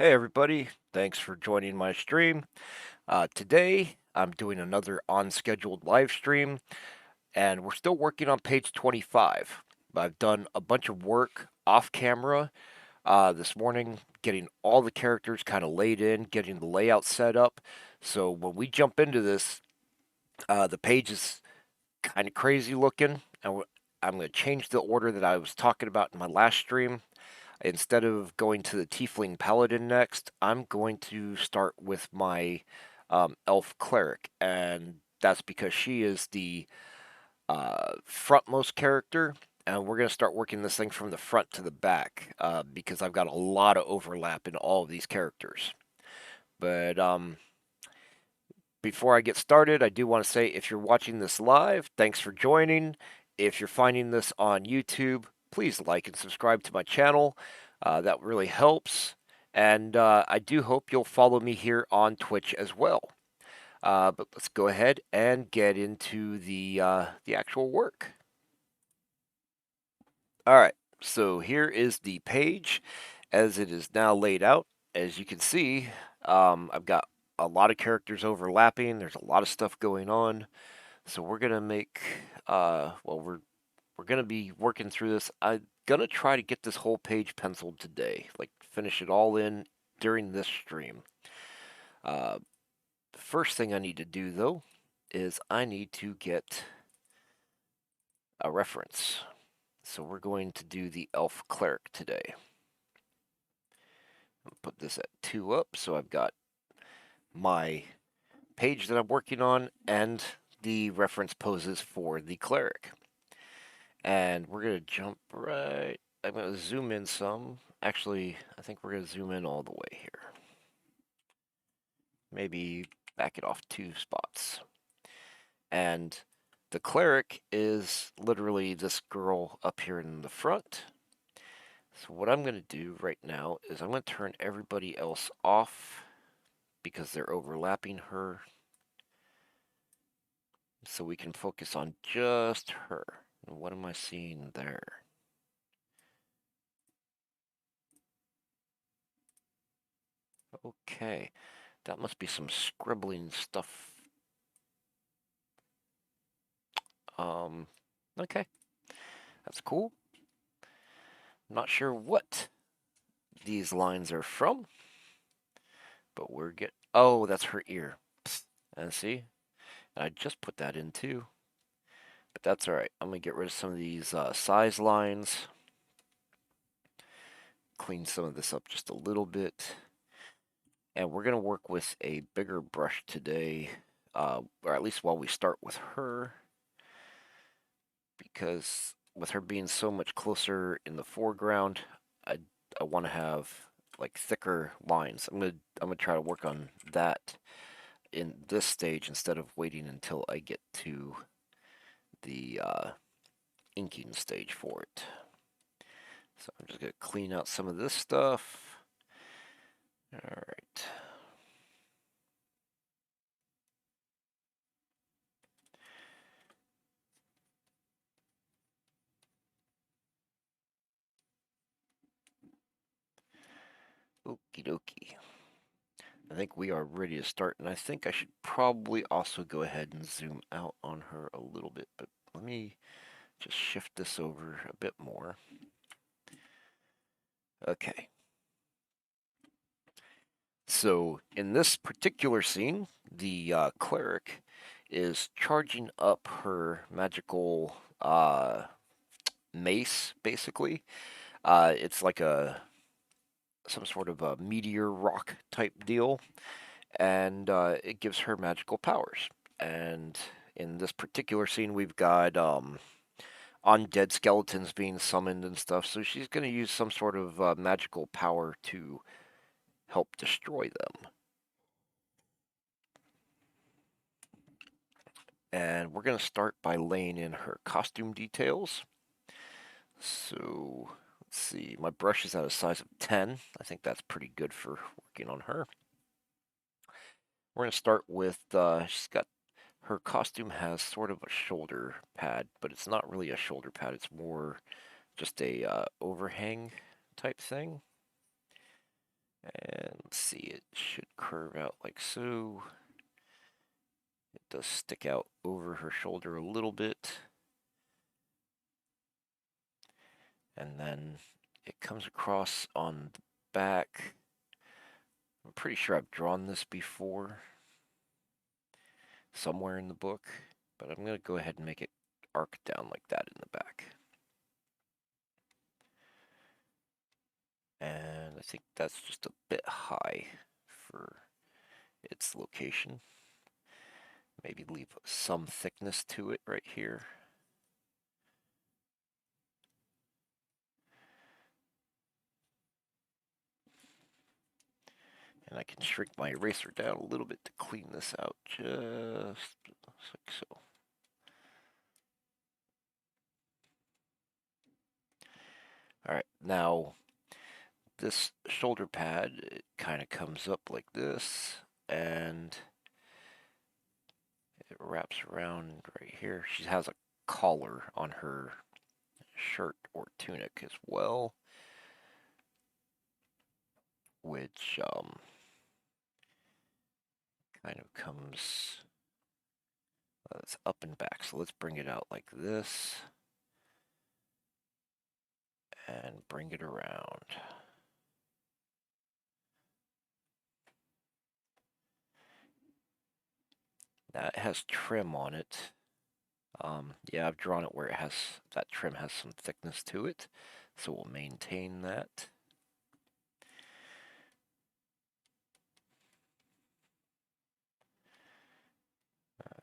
Hey everybody, thanks for joining my stream. Today I'm doing another on-scheduled live stream, and we're still working on page 25. I've done a bunch of work off camera this morning, getting all the characters kind of laid in, getting the layout set up. So when we jump into this, the page is kind of crazy looking, and I'm going to change the order that I was talking about in my last stream. Instead of going to the Tiefling Paladin next, I'm going to start with my Elf Cleric, and that's because she is the frontmost character, and we're going to start working this thing from the front to the back because I've got a lot of overlap in all of these characters. But before I get started, I do want to say if you're watching this live, thanks for joining. If you're finding this on YouTube, please like and subscribe to my channel. That really helps. And I do hope you'll follow me here on Twitch as well. But let's go ahead and get into the actual work. All right, so here is the page as it is now laid out. As you can see, I've got a lot of characters overlapping. There's a lot of stuff going on. So we're gonna make, well, we're gonna be working through this. I'm gonna try to get this whole page penciled today, like finish it all in during this stream. Uh, the first thing I need to do though is I need to get a reference. So we're going to do the Elf Cleric today. I'll put this at 2 up, so I've got my page that I'm working on and the reference poses for the cleric. And we're going to jump right. I'm going to zoom in some. Actually, I think we're going to zoom in all the way here. Maybe back it off 2 spots. And the cleric is literally this girl up here in the front. So what I'm going to do right now is I'm going to turn everybody else off because they're overlapping her. So we can focus on just her. And what am I seeing there? Okay, that must be some scribbling stuff. Okay, that's cool. Not sure what these lines are from, but we're get. Oh, that's her ear. Psst. And see, I just put that in too. But that's all right. I'm gonna get rid of some of these size lines. Clean some of this up just a little bit. And we're gonna work with a bigger brush today, or at least while we start with her, because with her being so much closer in the foreground, I want to have like thicker lines. I'm gonna try to work on that in this stage instead of waiting until I get to the inking stage for it. So I'm just gonna clean out some of this stuff. All right. Okie dokie. I think we are ready to start, and I think I should probably also go ahead and zoom out on her a little bit, but let me just shift this over a bit more. Okay. So in this particular scene, the cleric is charging up her magical mace, basically. It's like some sort of a meteor rock type deal, and it gives her magical powers. And in this particular scene, we've got undead skeletons being summoned and stuff. So she's going to use some sort of magical power to help destroy them. And we're going to start by laying in her costume details. So let's see, my brush is at a size of 10. I think that's pretty good for working on her. We're going to start with, she's got, her costume has sort of a shoulder pad, but it's not really a shoulder pad. It's more just a overhang type thing. And let's see, it should curve out like so. It does stick out over her shoulder a little bit. And then it comes across on the back. I'm pretty sure I've drawn this before somewhere in the book, but I'm going to go ahead and make it arc down like that in the back. And I think that's just a bit high for its location. Maybe leave some thickness to it right here. And I can shrink my eraser down a little bit to clean this out, just like so. All right, now this shoulder pad, it kind of comes up like this, and it wraps around right here. She has a collar on her shirt or tunic as well, which kind of comes, it's up and back. So let's bring it out like this and bring it around. Now it has trim on it. Yeah, I've drawn it where it has, that trim has some thickness to it, so we'll maintain that.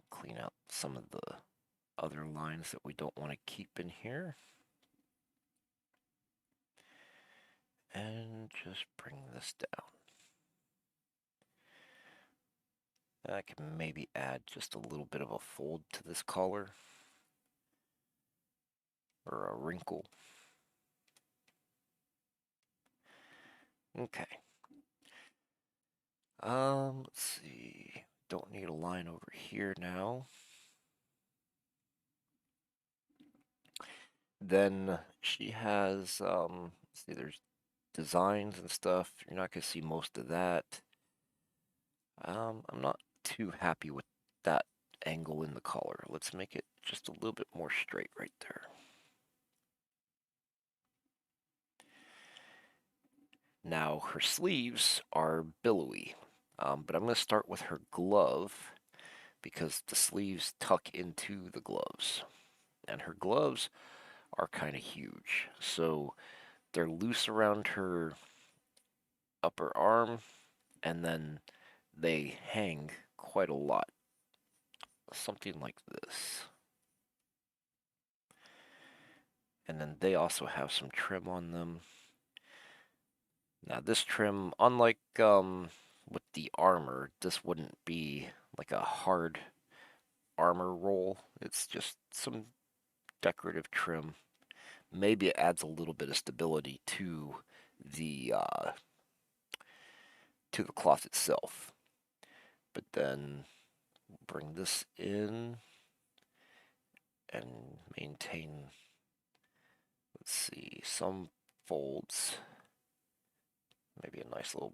Clean out some of the other lines that we don't want to keep in here. And just bring this down. I can maybe add just a little bit of a fold to this collar, or a wrinkle. Okay. Let's see. Don't need a line over here now. Then she has, see, there's designs and stuff. You're not gonna see most of that. I'm not too happy with that angle in the collar. Let's make it just a little bit more straight right there. Now her sleeves are billowy, but I'm going to start with her glove because the sleeves tuck into the gloves, and her gloves are kind of huge. So they're loose around her upper arm, and then they hang quite a lot, something like this. And then they also have some trim on them. Now this trim, unlike with the armor, this wouldn't be like a hard armor roll. It's just some decorative trim. Maybe it adds a little bit of stability to the cloth itself. But then bring this in and maintain, let's see, some folds. Maybe a nice little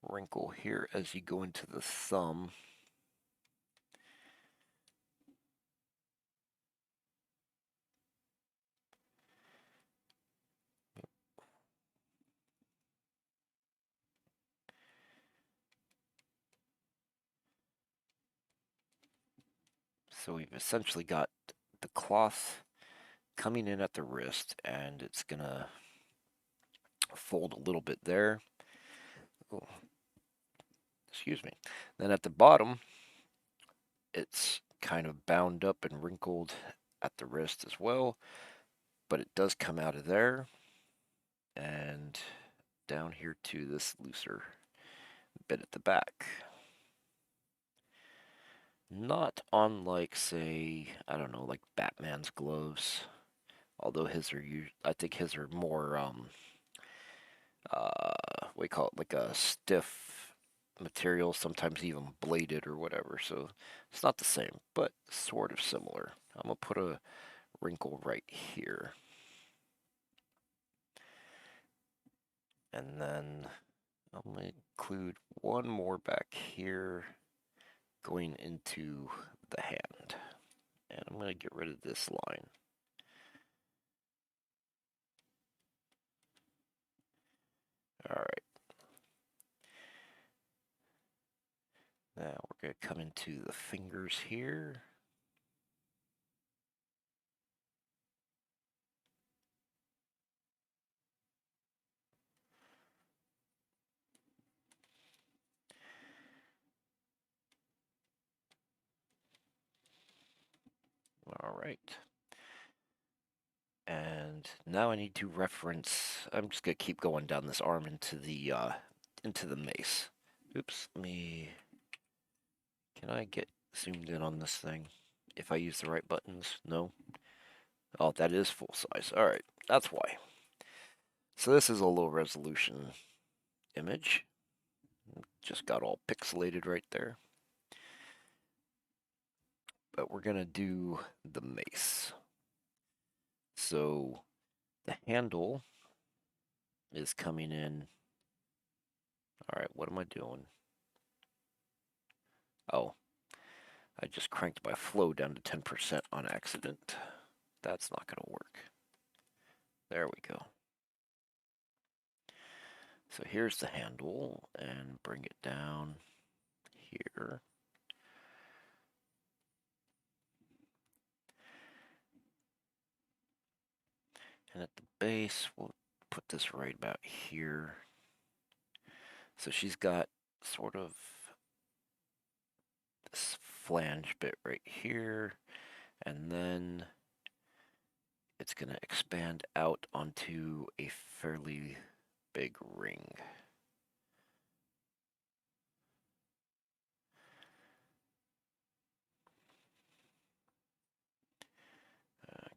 wrinkle here as you go into the thumb. So we've essentially got the cloth coming in at the wrist, and it's gonna fold a little bit there. Oh, excuse me. Then at the bottom, it's kind of bound up and wrinkled at the wrist as well, but it does come out of there and down here to this looser bit at the back. Not unlike, say, I don't know, like Batman's gloves. Although his are, I think his are more, what do you call it, like a stiff material, sometimes even bladed or whatever. So it's not the same, but sort of similar. I'm gonna put a wrinkle right here. And then I'm going to include one more back here going into the hand. And I'm going to get rid of this line. All right. Now we're going to come into the fingers here. All right. And now I need to reference, I'm just going to keep going down this arm into the mace. Oops, can I get zoomed in on this thing? If I use the right buttons? No? Oh, that is full size. All right, that's why. So this is a low resolution image. Just got all pixelated right there. But we're going to do the mace. So the handle is coming in. All right, what am I doing? Oh, I just cranked my flow down to 10% on accident. That's not going to work. There we go. So here's the handle, and bring it down here. And at the base, we'll put this right about here. So she's got sort of this flange bit right here, and then it's going to expand out onto a fairly big ring.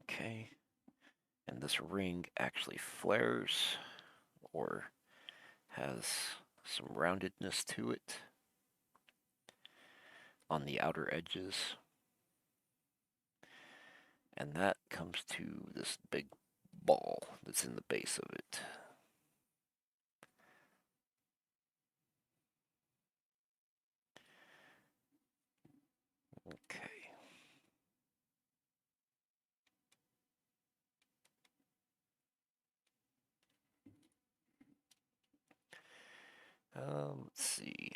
Okay, and this ring actually flares or has some roundedness to it on the outer edges. And that comes to this big ball that's in the base of it. Okay. Let's see.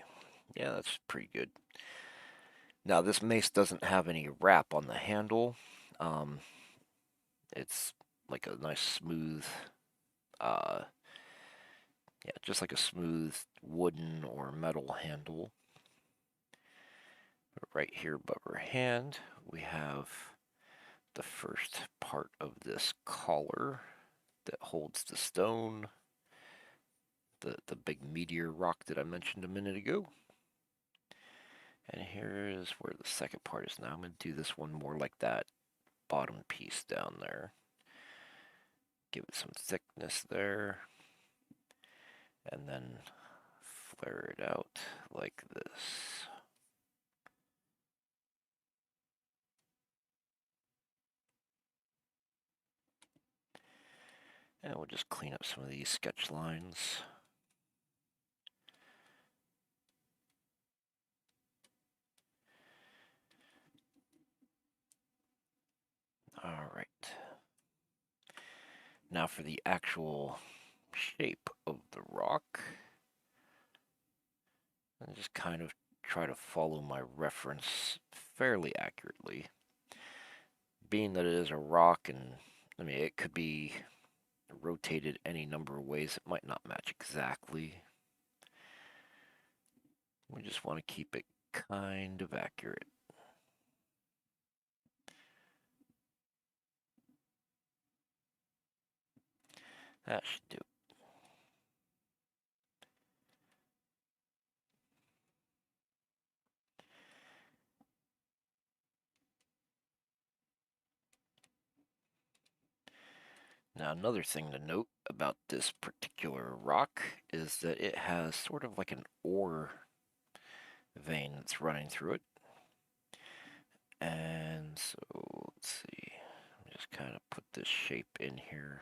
Yeah, that's pretty good. Now, this mace doesn't have any wrap on the handle. It's like a nice smooth, uh, yeah, just like a smooth wooden or metal handle. Right here above her hand, we have the first part of this collar that holds the stone, the big meteor rock that I mentioned a minute ago. And here is where the second part is now. I'm going to do this one more like that bottom piece down there. Give it some thickness there. And then flare it out like this. And we'll just clean up some of these sketch lines. All right. Now for the actual shape of the rock. I just kind of try to follow my reference fairly accurately. Being that it is a rock, and I mean, it could be rotated any number of ways, it might not match exactly. We just want to keep it kind of accurate. That should do. Now, another thing to note about this particular rock is that it has sort of like an ore vein that's running through it. And so, let's see, just kind of put this shape in here.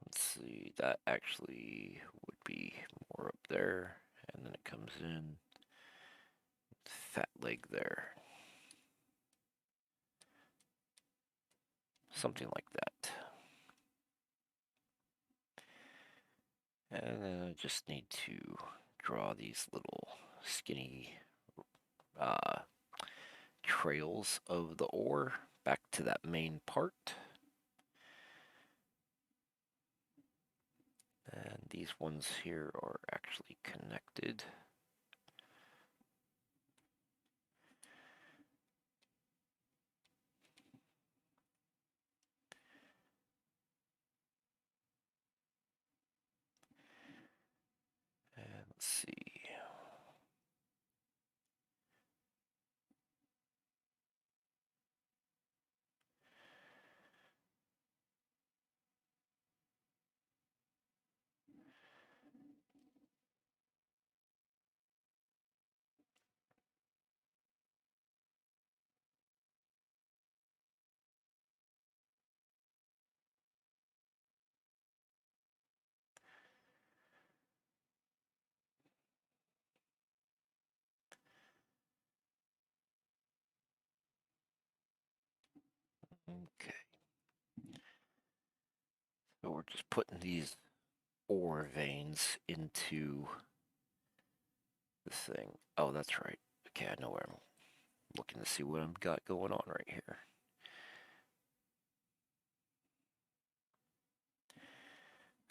Let's see, that actually would be more up there, and then it comes in, fat leg there. Something like that. And then I just need to draw these little skinny uh, trails of the ore back to that main part. And these ones here are actually connected. And let's see. Okay. So we're just putting these ore veins into the thing. Oh, that's right. Okay, I know where I'm looking to see what I've got going on right here.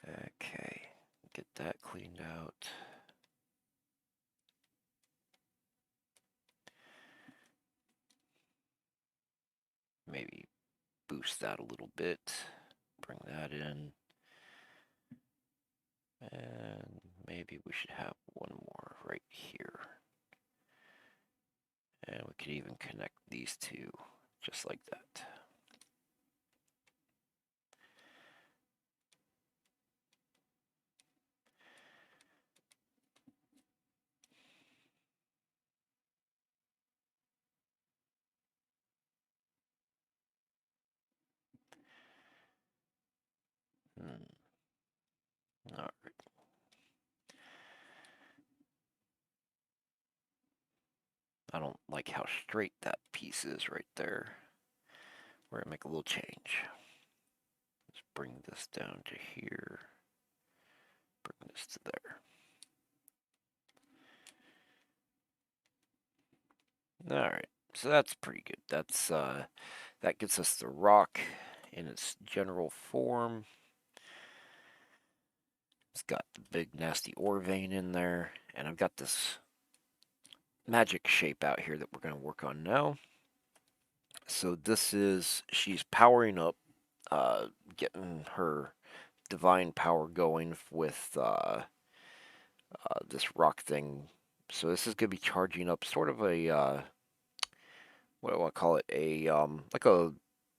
Okay, get that cleaned out. Maybe boost that a little bit. Bring that in. And maybe we should have one more right here. And we could even connect these two just like that. All right. I don't like how straight that piece is right there. We're gonna make a little change. Let's bring this down to here. Bring this to there. All right. So that's pretty good. That gets us the rock in its general form. It's got the big nasty ore vein in there, and I've got this magic shape out here that we're going to work on now. So this is, she's powering up, getting her divine power going with this rock thing. So this is going to be charging up sort of a, what do I call it? Like a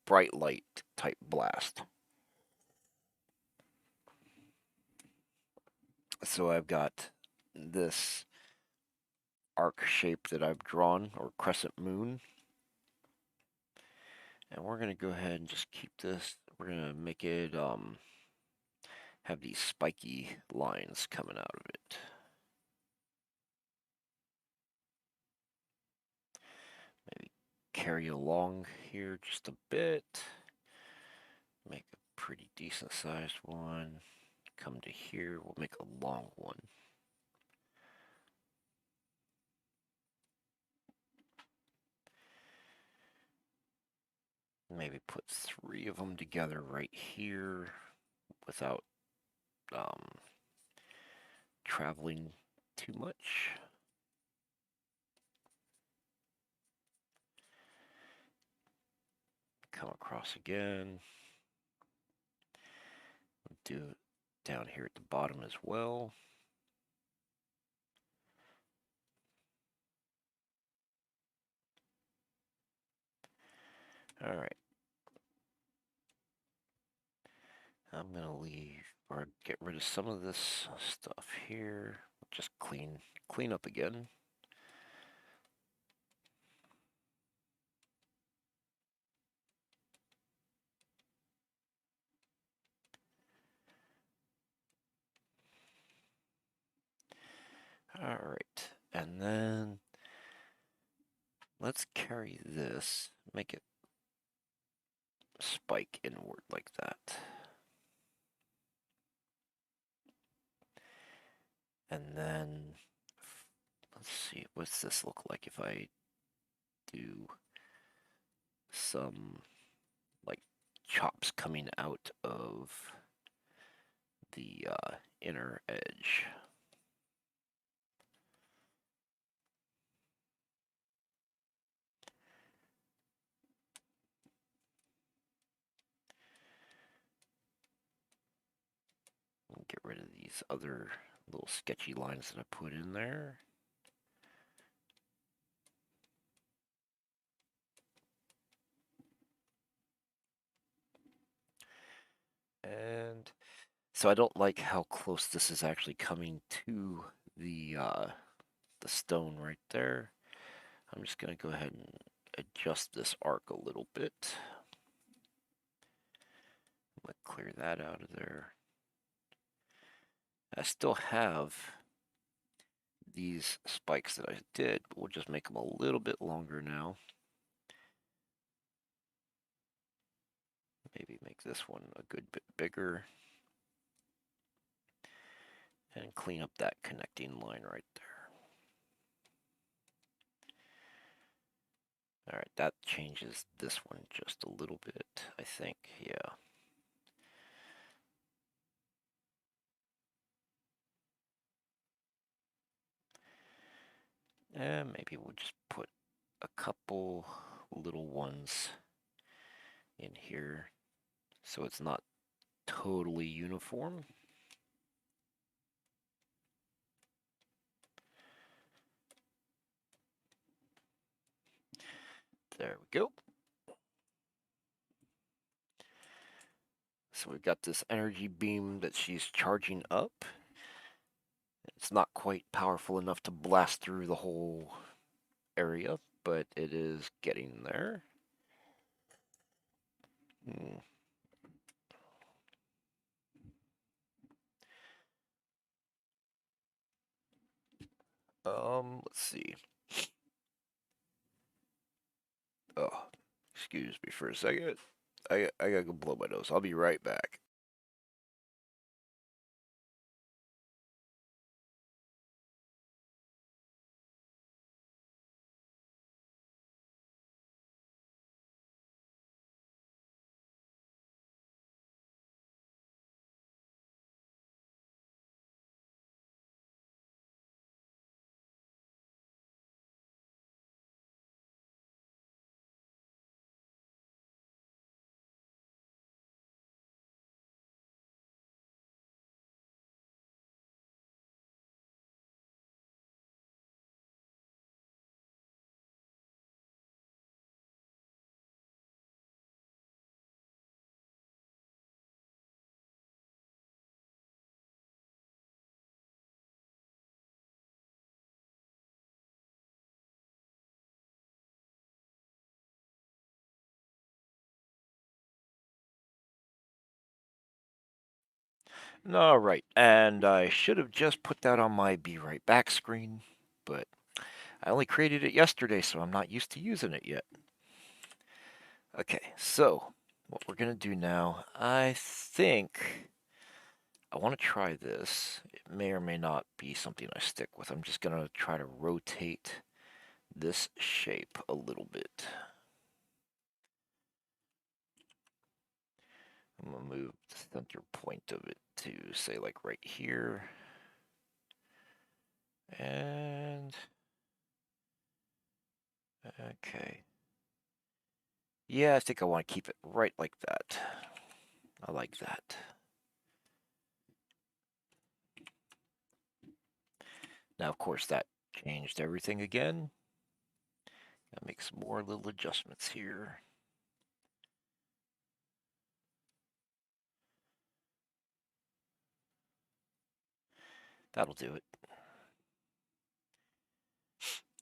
bright light type blast. So I've got this arc shape that I've drawn, or crescent moon. And we're going to go ahead and just keep this. We're going to make it have these spiky lines coming out of it. Maybe carry along here just a bit. Make a pretty decent sized one. Come to here, we'll make a long one. Maybe put 3 of them together right here without traveling too much. Come across again. Do it down here at the bottom as well. All right. I'm gonna leave or get rid of some of this stuff here. Just clean up again. Alright, and then let's carry this, make it spike inward like that. And then, let's see, what's this look like if I do some, like, chops coming out of the inner edge. Get rid of these other little sketchy lines that I put in there. And so I don't like how close this is actually coming to the stone right there. I'm just going to go ahead and adjust this arc a little bit. I'm going to clear that out of there. I still have these spikes that I did, but we'll just make them a little bit longer now. Maybe make this one a good bit bigger. And clean up that connecting line right there. Alright, that changes this one just a little bit, I think, yeah. And maybe we'll just put a couple little ones in here so it's not totally uniform. There we go. So we've got this energy beam that she's charging up. It's not quite powerful enough to blast through the whole area, but it is getting there. Let's see. Oh, excuse me for a second. I gotta go blow my nose. I'll be right back. All right, and I should have just put that on my be right back screen, but I only created it yesterday, so I'm not used to using it yet. Okay, so what we're gonna do now, I think I want to try this. It may or may not be something I stick with. I'm just gonna try to rotate this shape a little bit. I'm gonna move the center point of it to say like right here. And okay. Yeah, I think I want to keep it right like that. I like that. Now, of course, that changed everything again. Gotta make some more little adjustments here. That'll do it.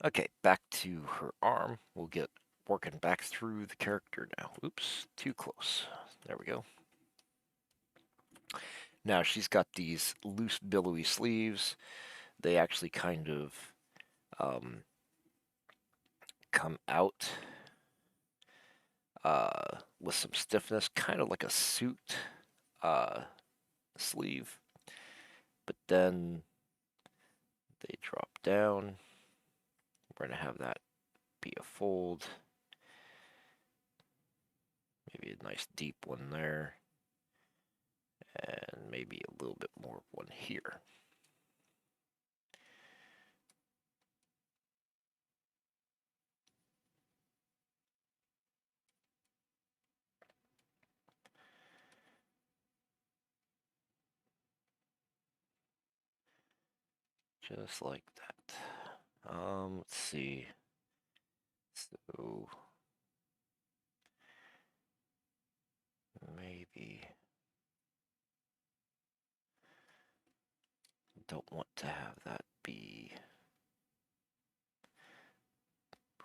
Okay, back to her arm. We'll get working back through the character now. Oops, too close. There we go. Now she's got these loose, billowy sleeves. they actually kind of um, come out with some stiffness, kind of like a suit uh, sleeve, but then they drop down. We're going to have that be a fold, maybe a nice deep one there, and maybe a little bit more one here. Just like that. Let's see. So maybe don't want to have that be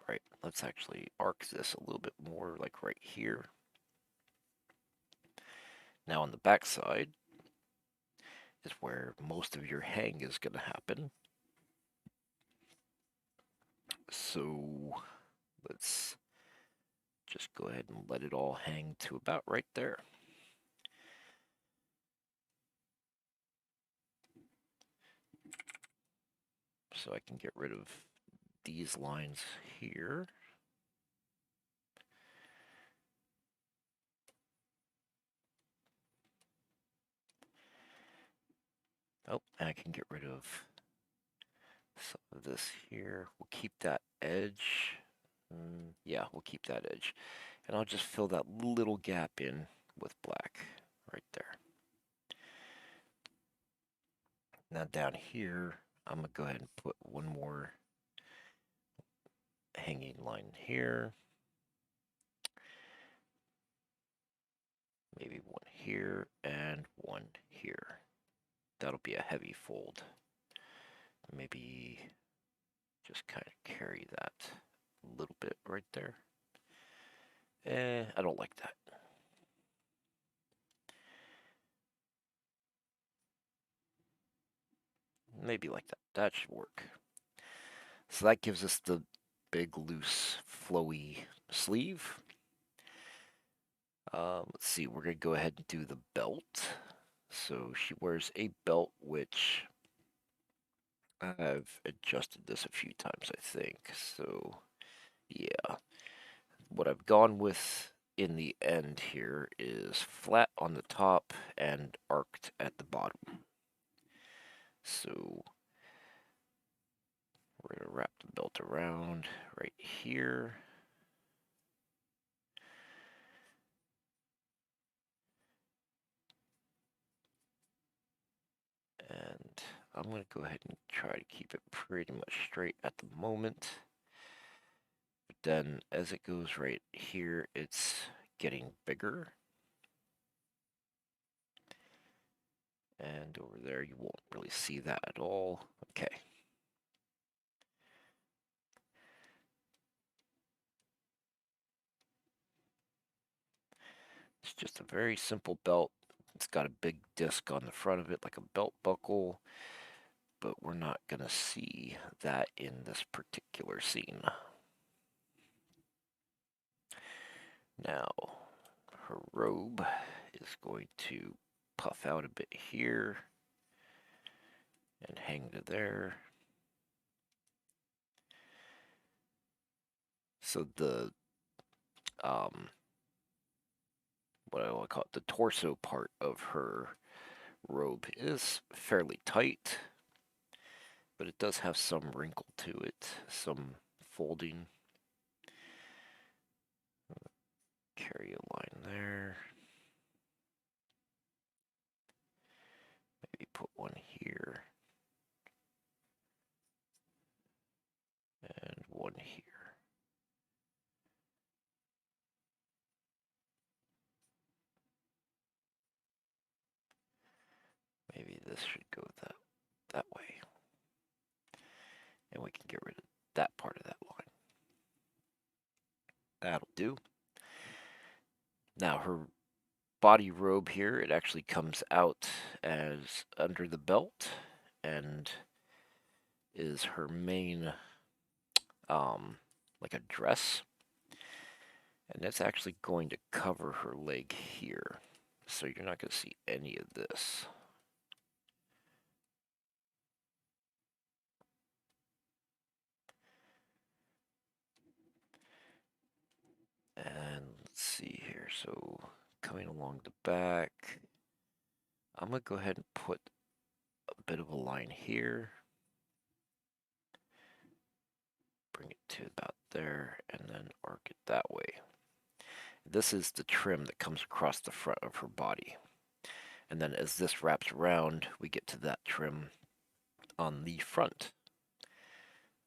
right. Let's actually arc this a little bit more, like right here. Now on the back side is where most of your hang is going to happen. So let's just go ahead and let it all hang to about right there. So I can get rid of these lines here. Oh, and I can get rid of some of this here. We'll keep that edge. Yeah, we'll keep that edge. And I'll just fill that little gap in with black right there. Now down here, I'm going to go ahead and put one more hanging line here. Maybe one here and one here. That'll be a heavy fold. Maybe just kind of carry that a little bit right there. I don't like that. Maybe like that. That should work. So that gives us the big, loose, flowy sleeve. Let's see, we're going to go ahead and do the belt. So she wears a belt, which I've adjusted this a few times, I think. So, yeah. What I've gone with in the end here is flat on the top and arced at the bottom. So, we're going to wrap the belt around right here. And I'm going to go ahead and try to keep it pretty much straight at the moment. But then as it goes right here, it's getting bigger. And over there, you won't really see that at all. Okay. It's just a very simple belt. It's got a big disc on the front of it, like a belt buckle, but we're not going to see that in this particular scene. Now, her robe is going to puff out a bit here and hang to there. So the what I want to call it, the torso part of her robe is fairly tight, but it does have some wrinkle to it, some folding. Carry a line there. Maybe put one here. And one here. Maybe this should go that way. And we can get rid of that part of that line. That'll do. Now her body robe here, it actually comes out as under the belt, and is her main, like a dress, and that's actually going to cover her leg here. So you're not going to see any of this. And let's see here. So coming along the back, I'm going to go ahead and put a bit of a line here. Bring it to about there and then arc it that way. This is the trim that comes across the front of her body. And then as this wraps around, we get to that trim on the front.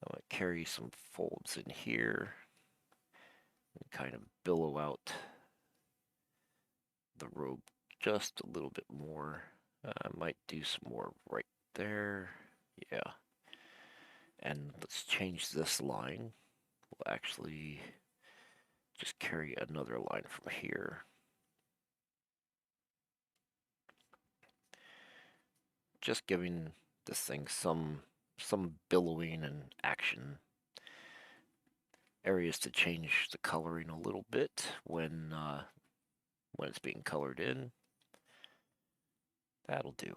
I'm going to carry some folds in here and kind of billow out the robe just a little bit more. I might do some more right there. Yeah. And let's change this line. We'll actually just carry another line from here. Just giving this thing some billowing and action. Areas to change the coloring a little bit when it's being colored in. That'll do.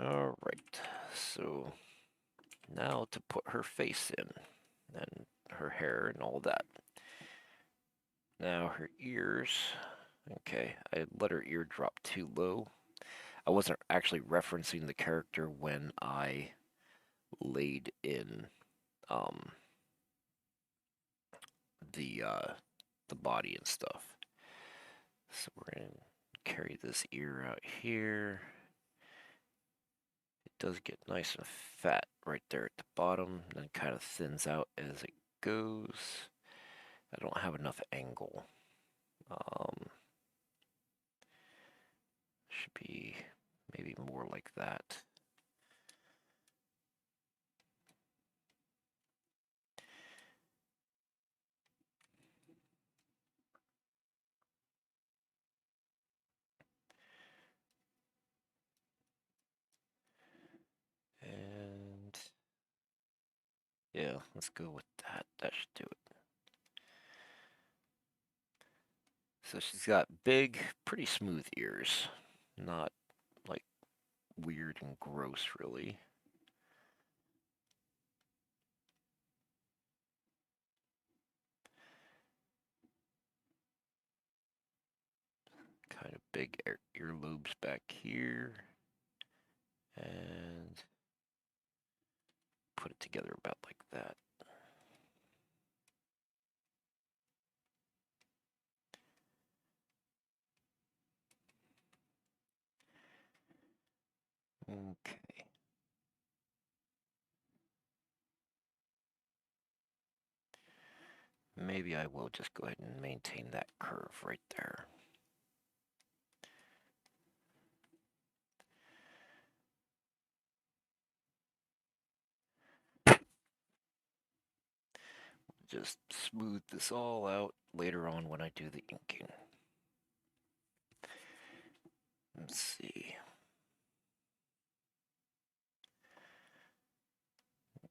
All right, so now to put her face in and her hair and all that. Now her ears. Okay, I let her ear drop too low. I wasn't actually referencing the character when I laid in the body and stuff. So we're gonna carry this ear out here. It does get nice and fat right there at the bottom, then kind of thins out as it goes. I don't have enough angle. Should be maybe more like that. And yeah, let's go with that. That should do it. So she's got big, pretty smooth ears. Not like weird and gross, really. Kind of big earlobes back here. And put it together about like that. Okay. Maybe I will just go ahead and maintain that curve right there. Just smooth this all out later on when I do the inking. Let's see.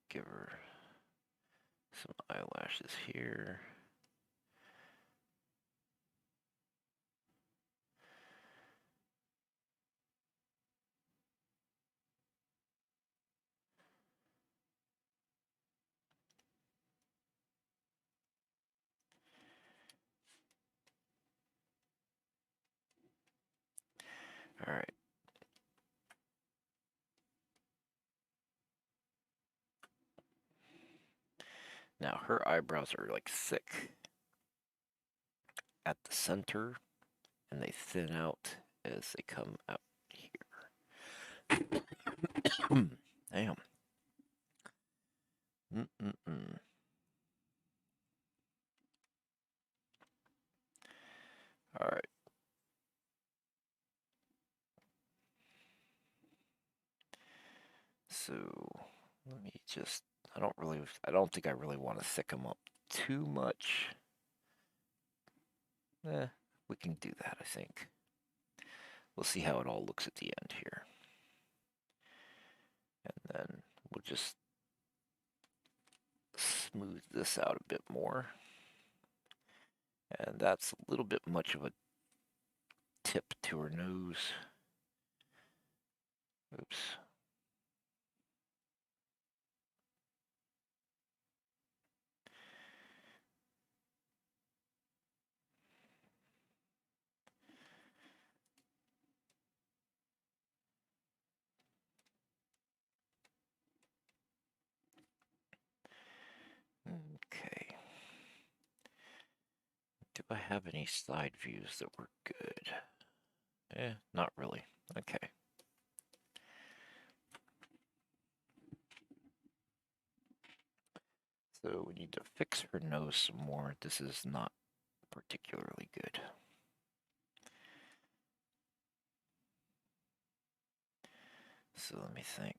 Give her some eyelashes here. All right. Now her eyebrows are like thick at the center and they thin out as they come out here. Damn. All right. So let me just, I don't think I really want to thick them up too much. We can do that, I think. We'll see how it all looks at the end here. And then we'll just smooth this out a bit more. And that's a little bit much of a tip to her nose. Oops. Okay. Do I have any side views that were good? Not really. Okay. So we need to fix her nose some more. This is not particularly good. So let me think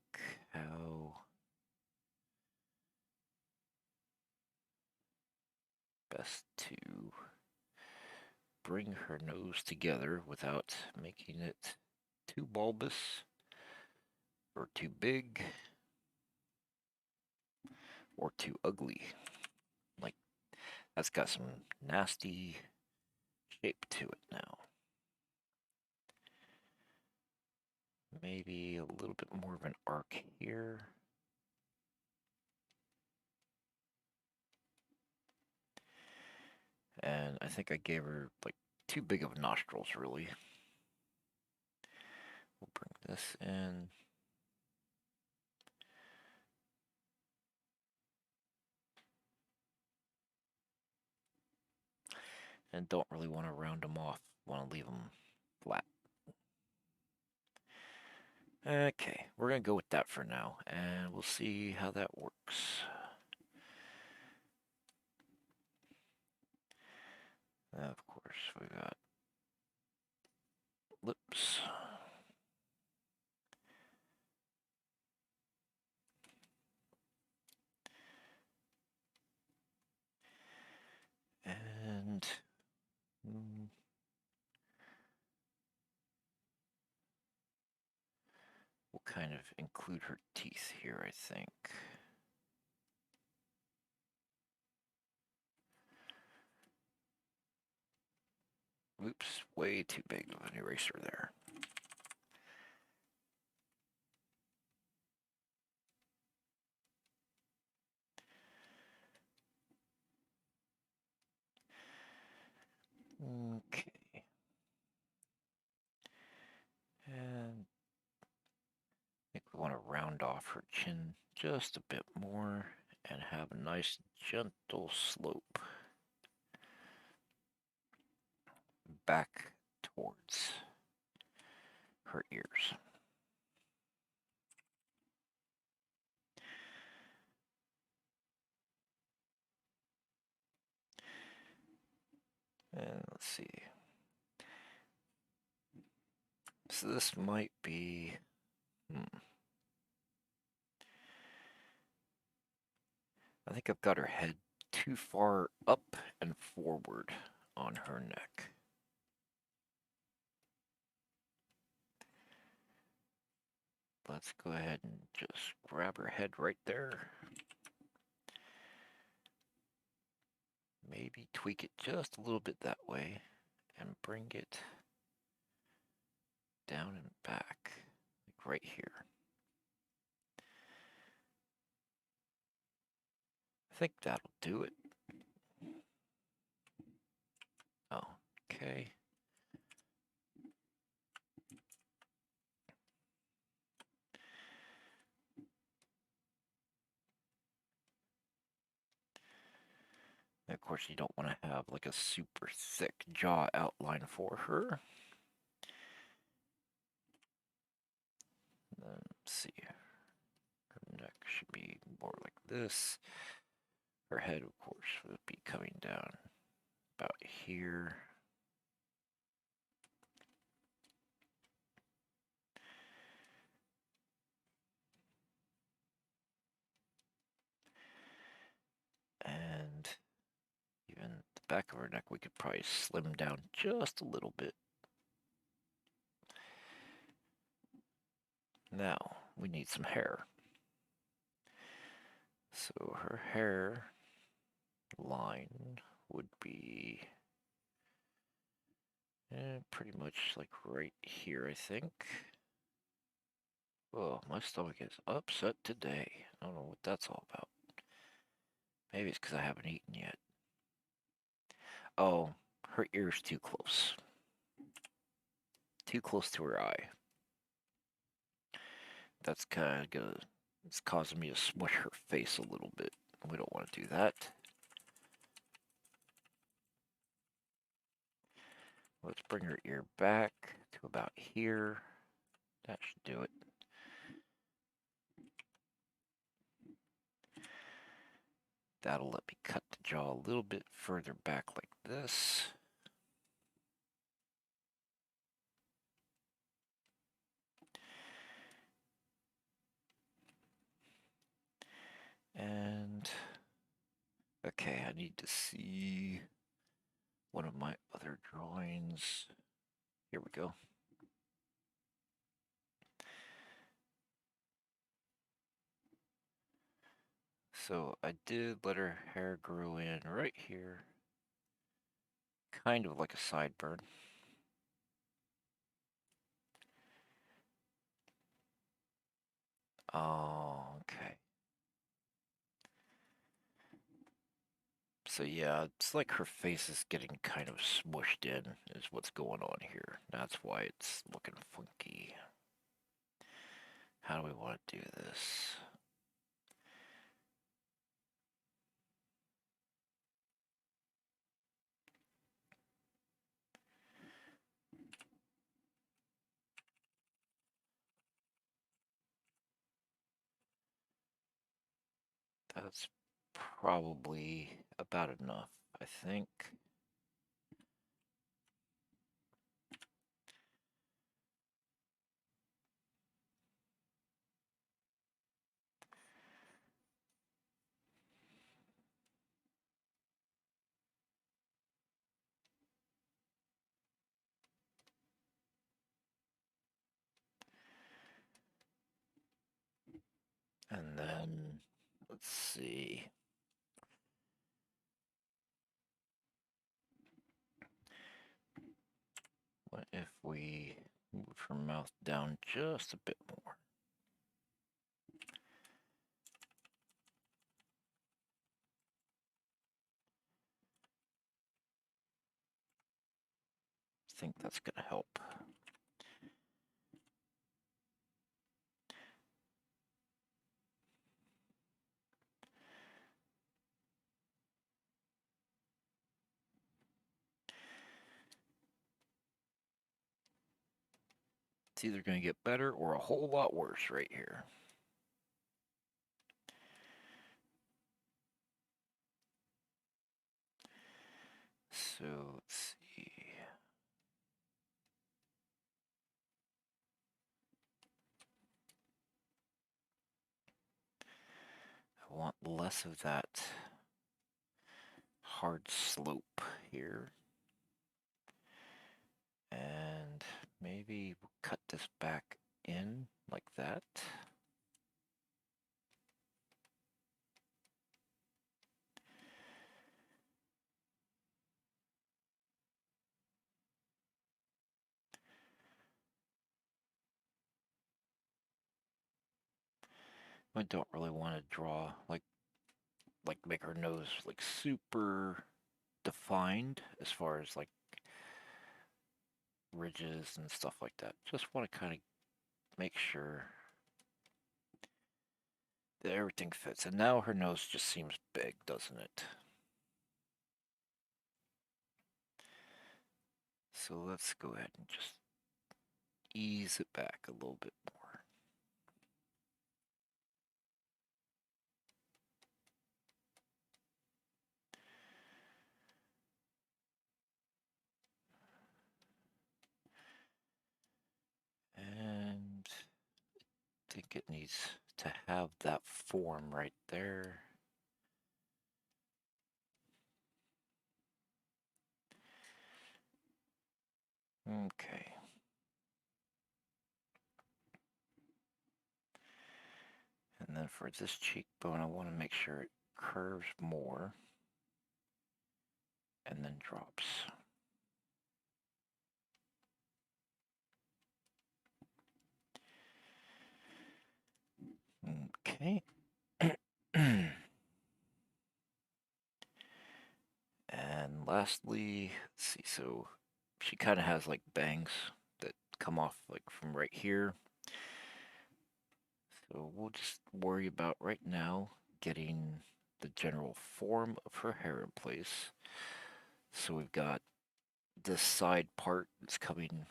how best to bring her nose together without making it too bulbous or too big or too ugly. Like, that's got some nasty shape to it now. Maybe a little bit more of an arc here. And I think I gave her like too big of nostrils, really. We'll bring this in. And don't really want to round them off. Want to leave them flat. Okay, we're going to go with that for now, and we'll see how that works. Of course, we got lips. And we'll kind of include her teeth here, I think. Oops, way too big of an eraser there. Okay. And I think we want to round off her chin just a bit more and have a nice gentle slope back towards her ears. And let's see. So this might be... I think I've got her head too far up and forward on her neck. Let's go ahead and just grab her head right there. Maybe tweak it just a little bit that way and bring it down and back, like right here. I think that'll do it. Oh, okay. And of course, you don't want to have like a super thick jaw outline for her. And then, let's see. Her neck should be more like this. Her head, of course, would be coming down about here. And even the back of her neck, we could probably slim down just a little bit. Now, we need some hair. So her hair line would be pretty much like right here, I think. Oh, my stomach is upset today. I don't know what that's all about. Maybe it's because I haven't eaten yet. Oh, her ear's too close. Too close to her eye. That's kind of gonna... It's causing me to smush her face a little bit. We don't want to do that. Let's bring her ear back to about here. That should do it. That'll let me cut the jaw a little bit further back like this. And okay, I need to see one of my other drawings. Here we go. So I did let her hair grow in right here, kind of like a sideburn. Oh, okay. So yeah, it's like her face is getting kind of smushed in, is what's going on here. That's why it's looking funky. How do we want to do this? That's probably about enough, I think. And then, let's see. What if we move her mouth down just a bit more? I think that's going to help. It's either going to get better or a whole lot worse right here. So let's see. I want less of that hard slope here. And maybe we'll cut this back in like that. I don't really want to draw like make her nose like super defined as far as like ridges and stuff like that. Just want to kind of make sure that everything fits. And now her nose just seems big, doesn't it? So let's go ahead and just ease it back a little bit more. And I think it needs to have that form right there. Okay. And then for this cheekbone, I want to make sure it curves more and then drops. Okay. And lastly, let's see, so she kind of has like bangs that come off like from right here. So we'll just worry about right now getting the general form of her hair in place. So we've got this side part that's coming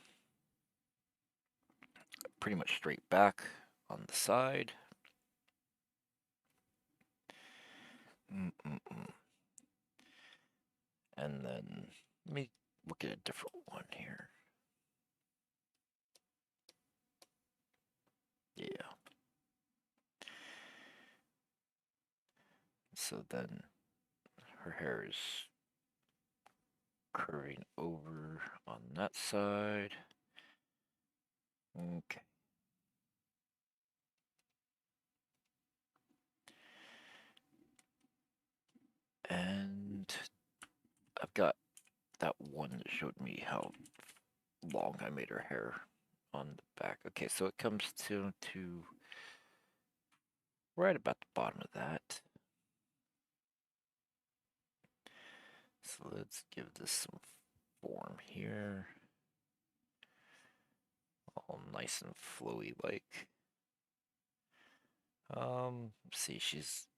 pretty much straight back on the side. And then let me look at a different one here. Yeah. So then her hair is curving over on that side. Okay. And I've got that one that showed me how long I made her hair on the back. Okay, so it comes to right about the bottom of that. So let's give this some form here. All nice and flowy like. See, she's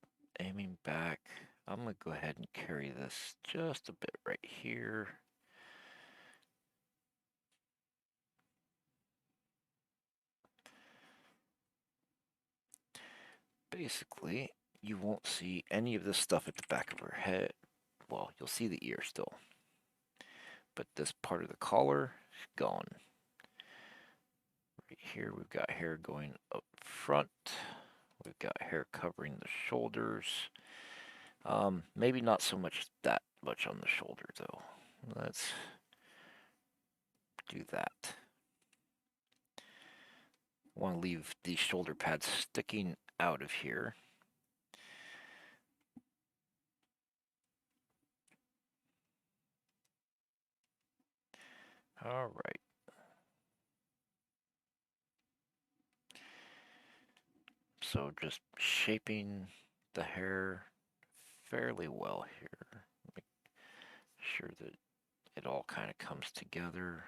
aiming back. I'm gonna go ahead and carry this just a bit right here. Basically, you won't see any of this stuff at the back of her head. Well, you'll see the ear still. But this part of the collar is gone. Right here, we've got hair going up front. We've got hair covering the shoulders. Maybe not so much that much on the shoulder, though. Let's do that. I want to leave these shoulder pads sticking out of here. All right. So just shaping the hair fairly well here. Make sure that it all kind of comes together.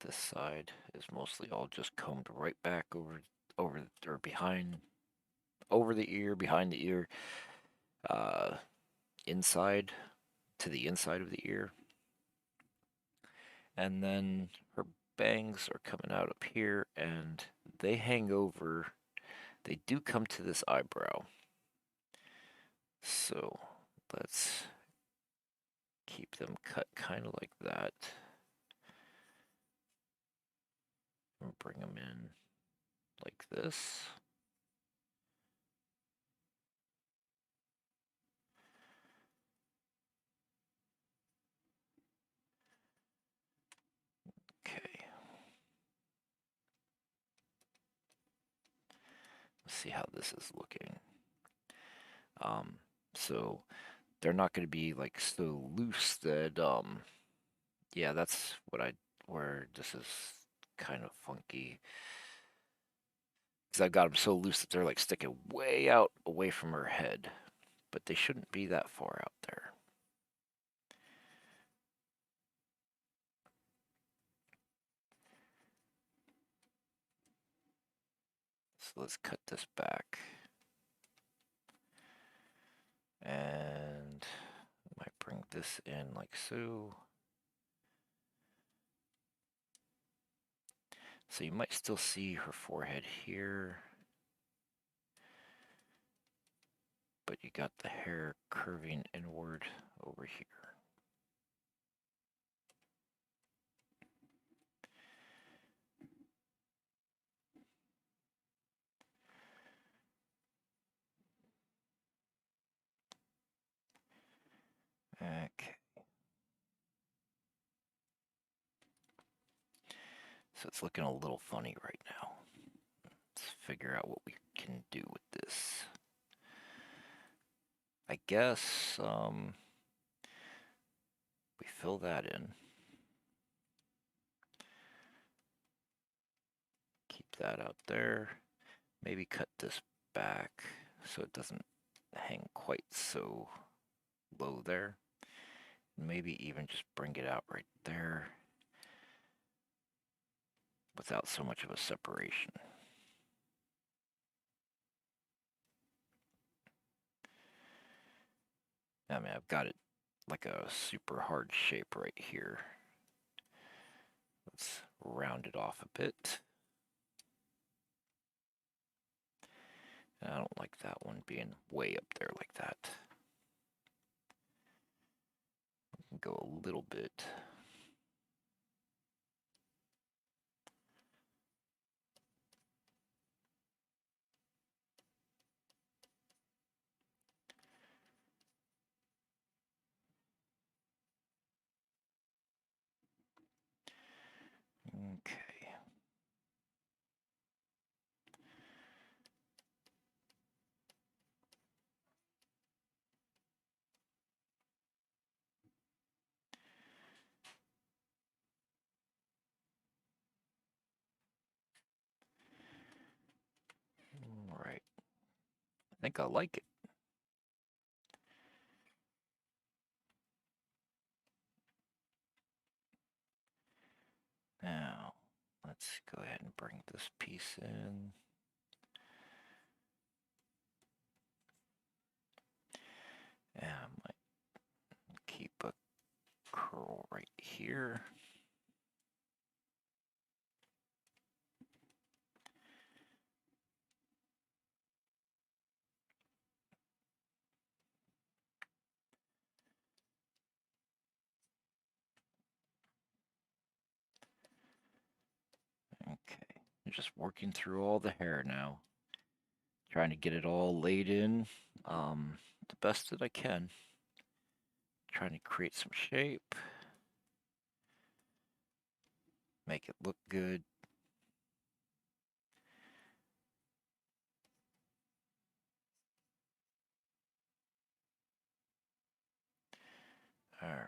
This side is mostly all just combed right back over or behind, over the ear, behind the ear, inside to the inside of the ear. And then her bangs are coming out up here and they hang over. They do come to this eyebrow. So let's keep them cut kind of like that. And bring them in like this. Okay. Let's see how this is looking. So they're not going to be like so loose that yeah, that's where this is kind of funky because I've got them so loose that they're like sticking way out away from her head, but they shouldn't be that far out there. So let's cut this back. And I might bring this in like so. So you might still see her forehead here, but you got the hair curving inward over here. So it's looking a little funny right now. Let's figure out what we can do with this. I guess we fill that in. Keep that out there. Maybe cut this back so it doesn't hang quite so low there. Maybe even just bring it out right there without so much of a separation. I mean, I've got it like a super hard shape right here. Let's round it off a bit. I don't like that one being way up there like that. Go a little bit. Okay. All right. I think I like it. Now, let's go ahead and bring this piece in. And I might keep a curl right here. Okay, I'm just working through all the hair now. Trying to get it all laid in the best that I can. Trying to create some shape. Make it look good. All right.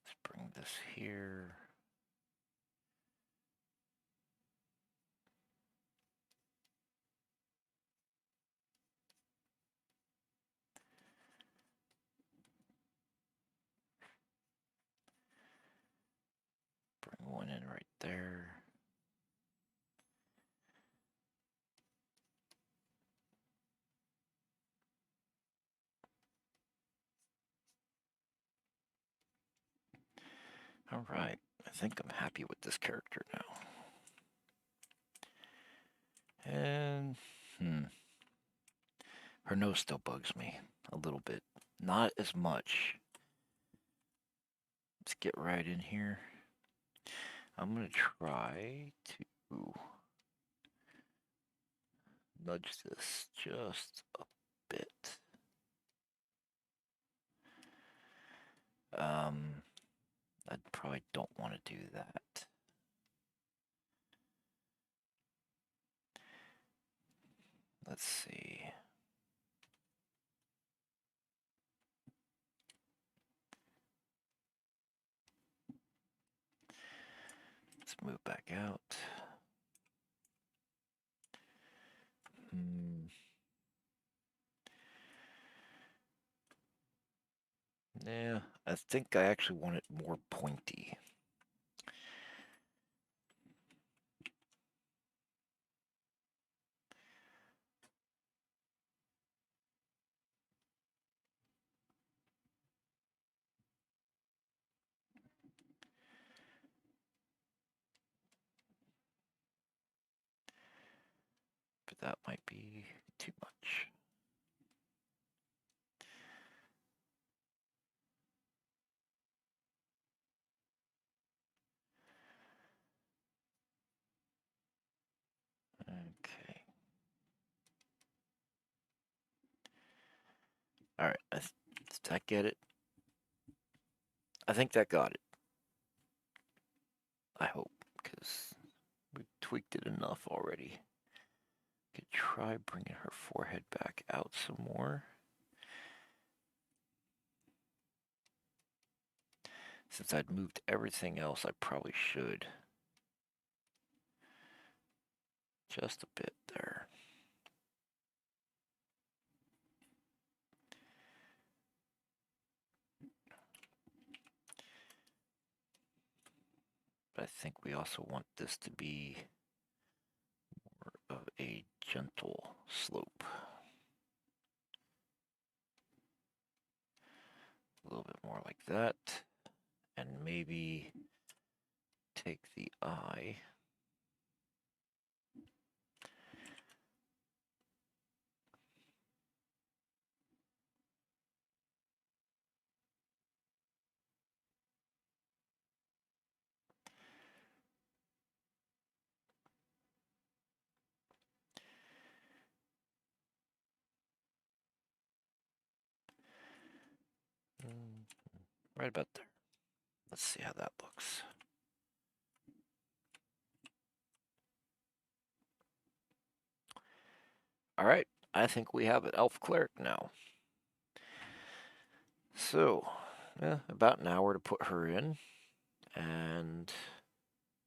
Let's bring this here. Bring one in right there. All right. I think I'm happy with this character now. And, her nose still bugs me a little bit. Not as much. Let's get right in here. I'm going to try to nudge this just a bit. I probably don't want to do that. Let's see. Let's move back out. Yeah, I think I actually want it more pointy. But that might be too much. Okay. All right, did I get it? I think that got it. I hope, because we tweaked it enough already. Could try bringing her forehead back out some more. Since I'd moved everything else, I probably should. Just a bit there. But I think we also want this to be more of a gentle slope. A little bit more like that. And maybe take the eye. Right about there. Let's see how that looks. All right, I think we have an elf cleric now. So, about an hour to put her in, and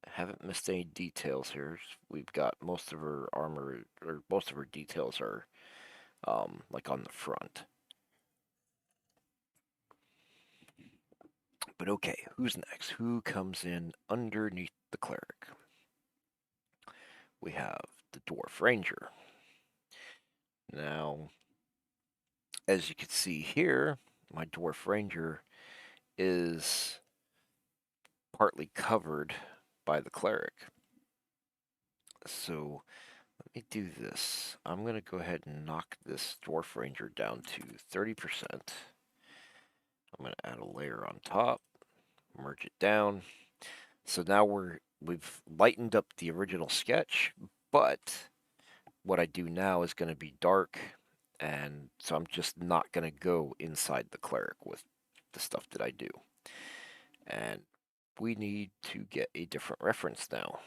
haven't missed any details here. We've got most of her armor, or most of her details are like on the front. But okay, who's next? Who comes in underneath the cleric? We have the dwarf ranger. Now, as you can see here, my dwarf ranger is partly covered by the cleric. So let me do this. I'm going to go ahead and knock this dwarf ranger down to 30%. I'm going to add a layer on top, merge it down. So now we've lightened up the original sketch, but what I do now is going to be dark, and so I'm just not going to go inside the cleric with the stuff that I do. And we need to get a different reference now.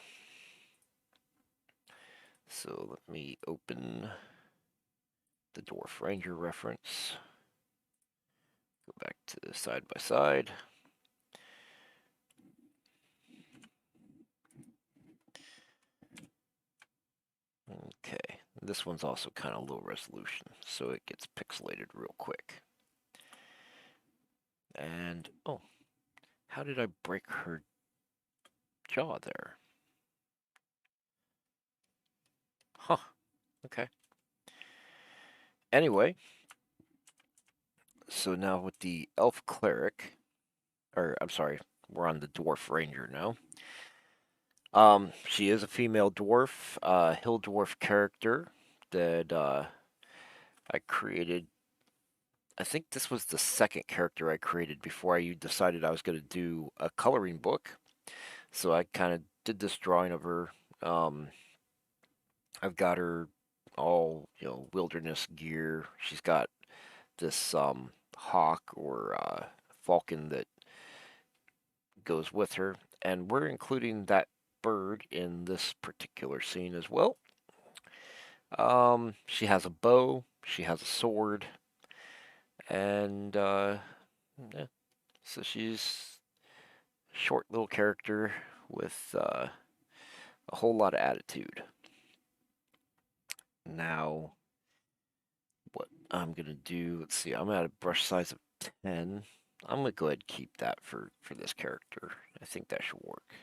So let me open the Dwarf Ranger reference. Go back to side by side. Okay, this one's also kind of low resolution, so it gets pixelated real quick. And, oh, how did I break her jaw there? Huh, okay. Anyway, so now with the Elf Cleric, or I'm sorry, we're on the Dwarf Ranger now. She is a female dwarf, hill dwarf character that I created. I think this was the second character I created before I decided I was going to do a coloring book. So I kind of did this drawing of her. I've got her all, wilderness gear. She's got this hawk or falcon that goes with her, and we're including that bird in this particular scene as well. She has a bow, she has a sword, and yeah, so she's a short little character with a whole lot of attitude. Now, what I'm gonna do? Let's see. I'm at a brush size of 10. I'm gonna go ahead and keep that for this character. I think that should work.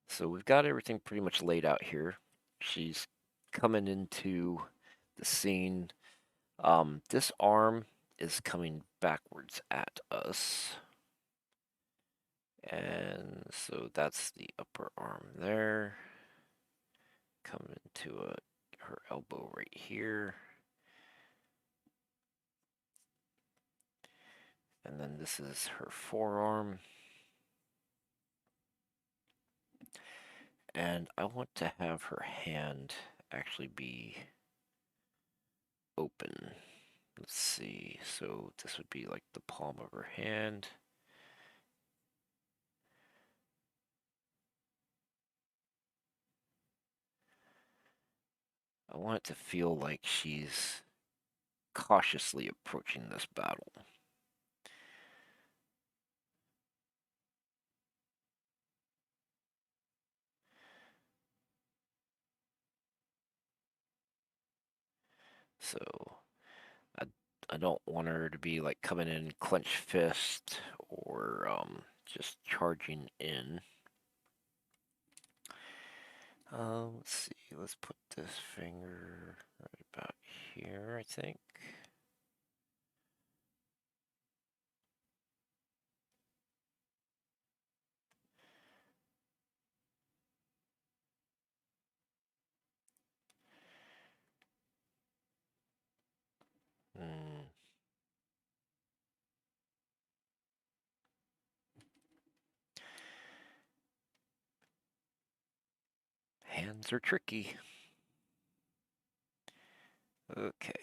So we've got everything pretty much laid out here. She's coming into the scene. This arm is coming backwards at us. And so that's the upper arm there. Coming into her elbow right here. And then this is her forearm. And I want to have her hand actually be open. Let's see. So this would be like the palm of her hand. I want it to feel like she's cautiously approaching this battle. So I I don't want her to be like coming in clenched fist or just charging in. Let's see. Let's put this finger right about here, I think. Hmm. Hands are tricky. Okay.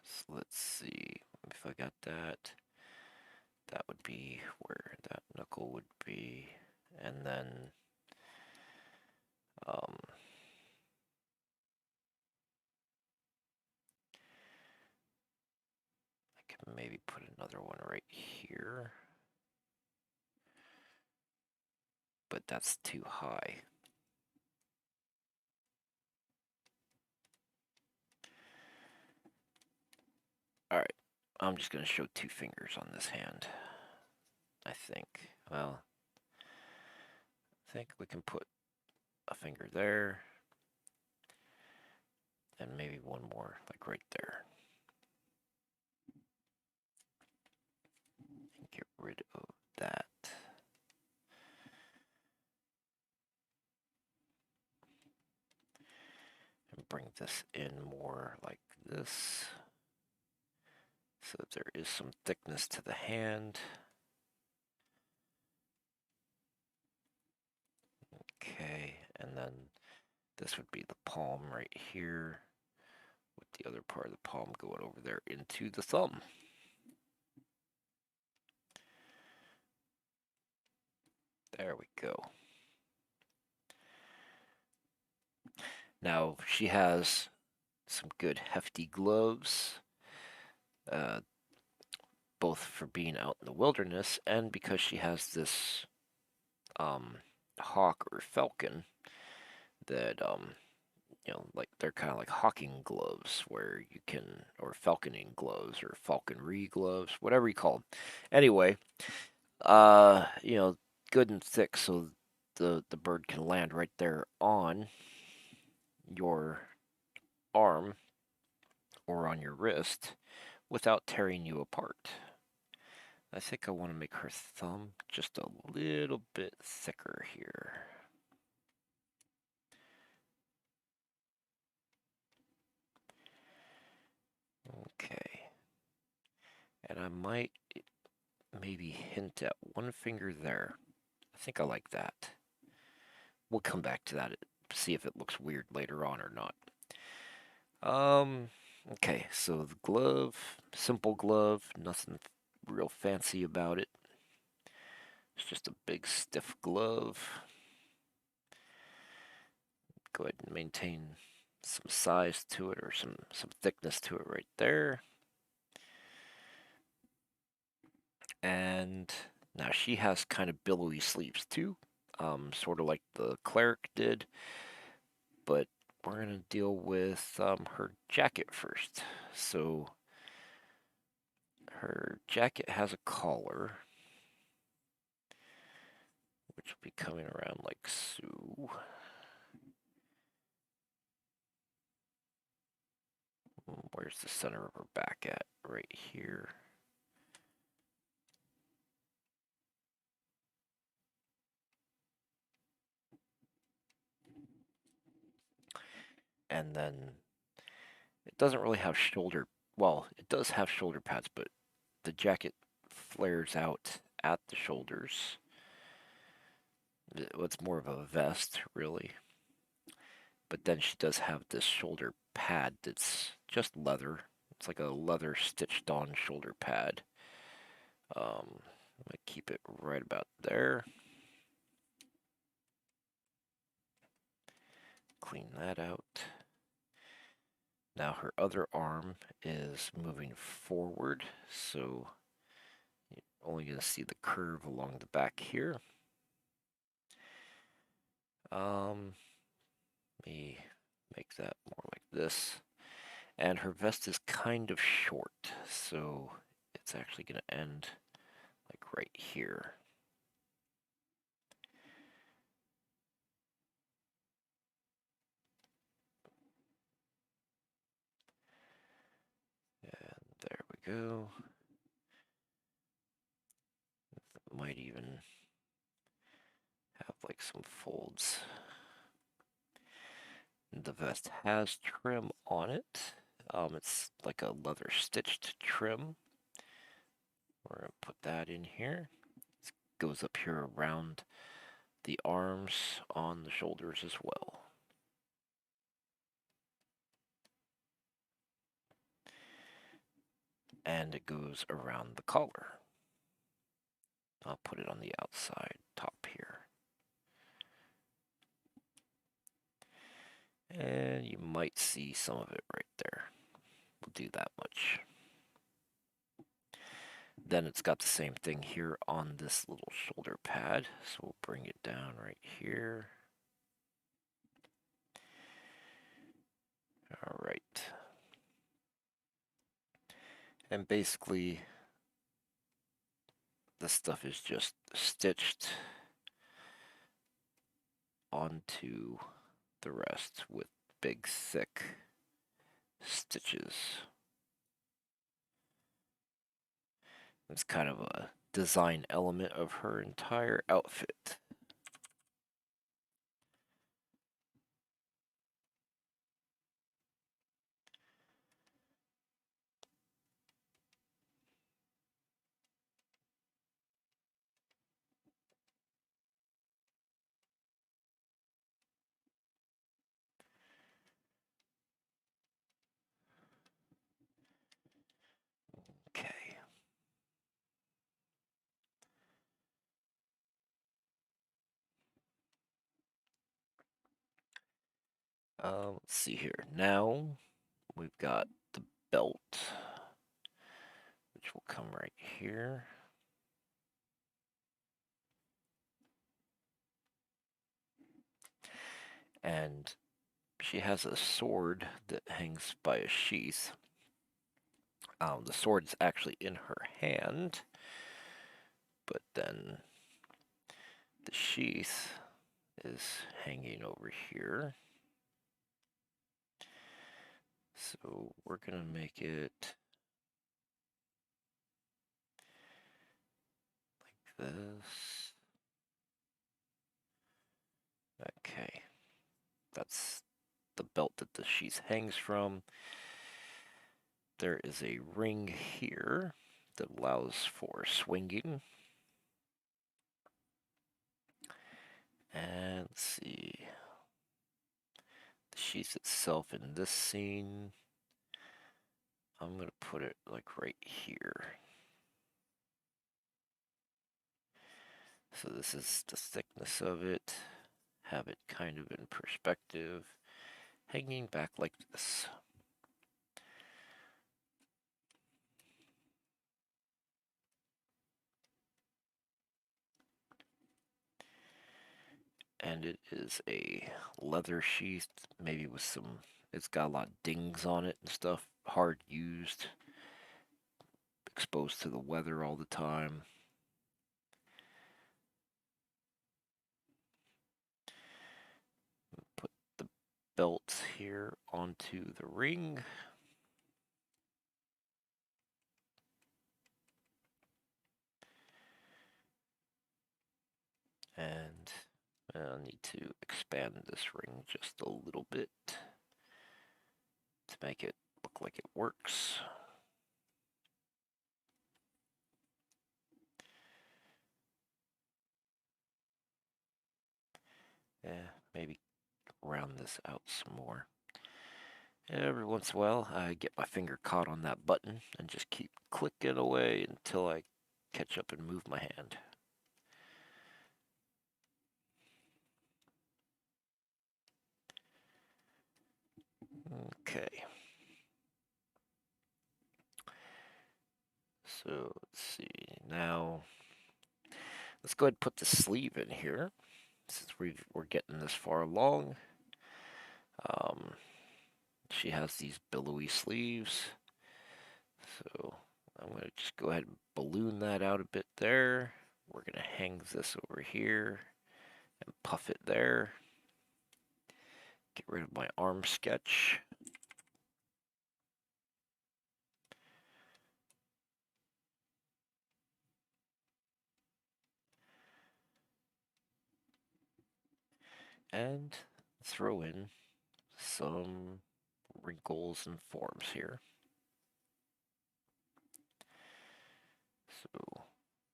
So let's see if I got that. That would be where that knuckle would be. And then um, I can maybe put another one right here. But that's too high. Alright, I'm just going to show 2 fingers on this hand. I think. Well, I think we can put a finger there. And maybe one more, like right there. And get rid of that. And bring this in more like this. So that there is some thickness to the hand. Okay, and then this would be the palm right here, with the other part of the palm going over there into the thumb. There we go. Now, she has some good hefty gloves, uh, both for being out in the wilderness and because she has this hawk or falcon that like they're kind of like hawking gloves where you can, or falconing gloves or falconry gloves, whatever you call them. Anyway, good and thick so the bird can land right there on your arm or on your wrist without tearing you apart. I think I want to make her thumb just a little bit thicker here. Okay. And I might maybe hint at one finger there. I think I like that. We'll come back to that, see if it looks weird later on or not. Okay, so the glove, simple glove, nothing real fancy about it. It's just a big stiff glove. Go ahead and maintain some size to it or some thickness to it right there. And now she has kind of billowy sleeves too, sort of like the cleric did, but we're going to deal with her jacket first. So her jacket has a collar, which will be coming around like so. Where's the center of her back at? Right here. And then it doesn't really have shoulder, well, it does have shoulder pads, but the jacket flares out at the shoulders. It's more of a vest, really. But then she does have this shoulder pad that's just leather. It's like a leather stitched on shoulder pad. I'm gonna keep it right about there. Clean that out. Now her other arm is moving forward, so you're only going to see the curve along the back here. Let me make that more like this. And her vest is kind of short, so it's actually going to end like right here. And there we go. Might even have like some folds. The vest has trim on it. It's like a leather stitched trim. We're going to put that in here. It goes up here around the arms, on the shoulders as well. And it goes around the collar. I'll put it on the outside top here. And you might see some of it right there. We'll do that much. Then it's got the same thing here on this little shoulder pad. So we'll bring it down right here. All right. And basically, this stuff is just stitched onto the rest with big, thick stitches. It's kind of a design element of her entire outfit. Okay. Let's see here. Now we've got the belt, which will come right here. And she has a sword that hangs by a sheath. The sword's actually in her hand, but then the sheath is hanging over here. So we're gonna make it like this. Okay, that's the belt that the sheath hangs from. There is a ring here that allows for swinging. And let's see, the sheath itself in this scene, I'm going to put it like right here. So this is the thickness of it. Have it kind of in perspective, hanging back like this. And it is a leather sheath, maybe with some, it's got a lot of dings on it and stuff, hard used, exposed to the weather all the time. Put the belt here onto the ring. And I'll need to expand this ring just a little bit to make it look like it works. Yeah, maybe round this out some more. Every once in a while, I get my finger caught on that button and just keep clicking away until I catch up and move my hand. Okay. So let's see. Now, let's go ahead and put the sleeve in here since we're getting this far along. Um, she has these billowy sleeves. So I'm going to just go ahead and balloon that out a bit there. We're going to hang this over here and puff it there. Get rid of my arm sketch. And throw in some wrinkles and forms here. So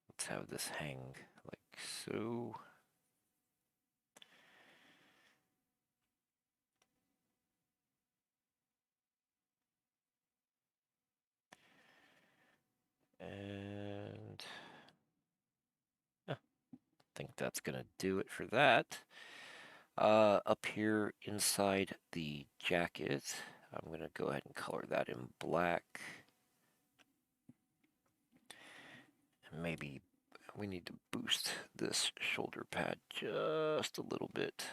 let's have this hang like so. And I think that's going to do it for that. Up here inside the jacket, I'm going to go ahead and color that in black. And maybe we need to boost this shoulder pad just a little bit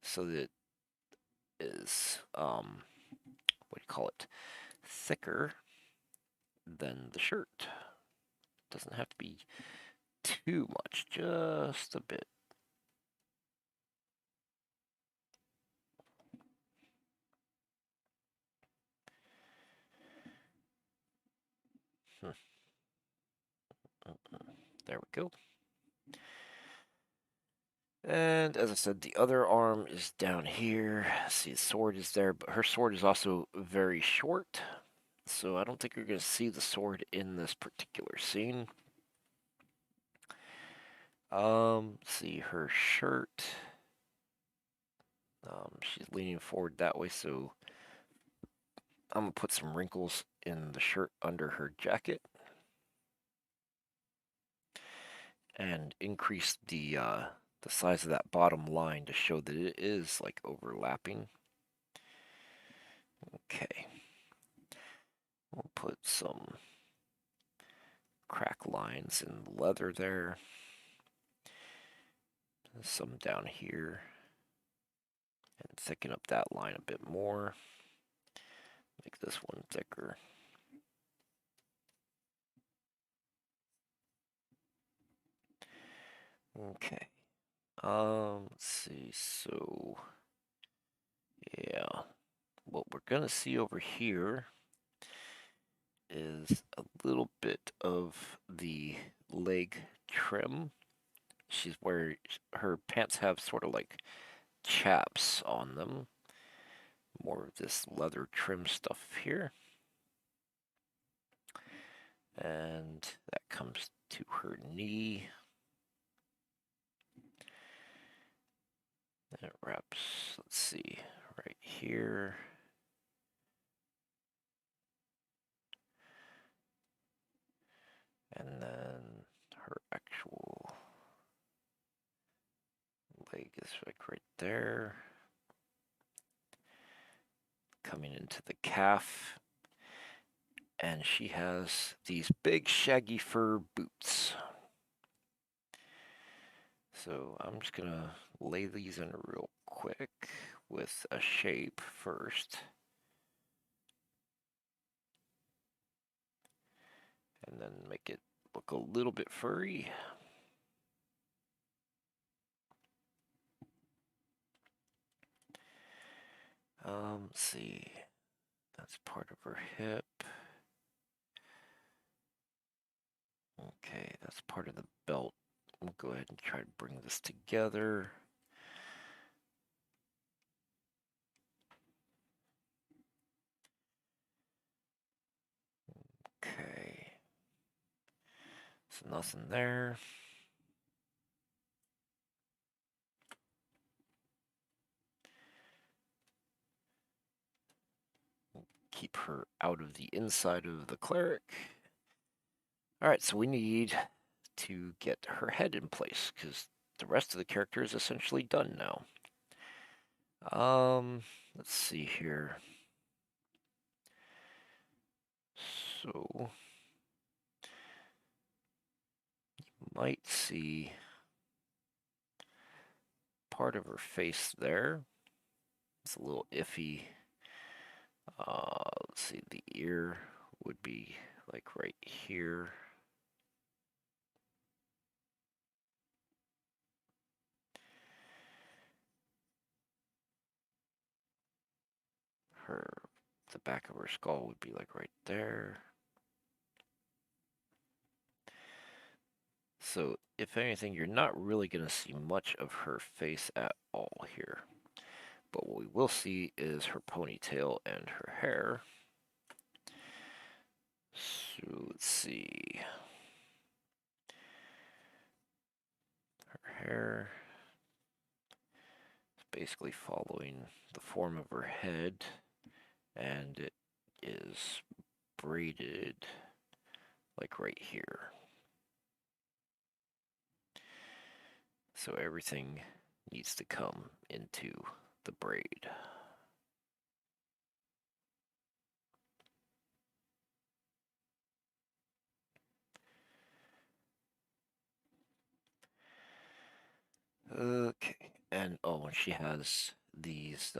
so that it is, what do you call it, thicker than the shirt. Doesn't have to be too much, just a bit. There we go. And as I said, the other arm is down here. See, the sword is there, but her sword is also very short. So I don't think you're going to see the sword in this particular scene. See her shirt. She's leaning forward that way, so I'm going to put some wrinkles in the shirt under her jacket. And increase the size of that bottom line to show that it is like overlapping. Okay. We'll put some crack lines in the leather there. Some down here. And thicken up that line a bit more. Make this one thicker. Okay. Let's see. So, yeah. What we're going to see over here is a little bit of the leg trim. She's where her pants have sort of like chaps on them. More of this leather trim stuff here. And that comes to her knee. And it wraps, let's see, right here. And then her actual leg is like right there. Coming into the calf. And she has these big shaggy fur boots. So I'm just going to lay these in real quick with a shape first. And then make it look a little bit furry. Let's see. That's part of her hip. Okay, that's part of the belt. We'll go ahead and try to bring this together. Okay. So nothing there. keep her out of the inside of the cleric. Alright, so we need to get her head in place, because the rest of the character is essentially done now. Let's see here. So, you might see part of her face there. It's a little iffy. Let's see, the ear would be like right here. The back of her skull would be like right there. So, if anything, you're not really going to see much of her face at all here. But what we will see is her ponytail and her hair. So, let's see. Her hair is basically following the form of her head, and it is braided like right here. So everything needs to come into the braid. Okay, and oh, and she has these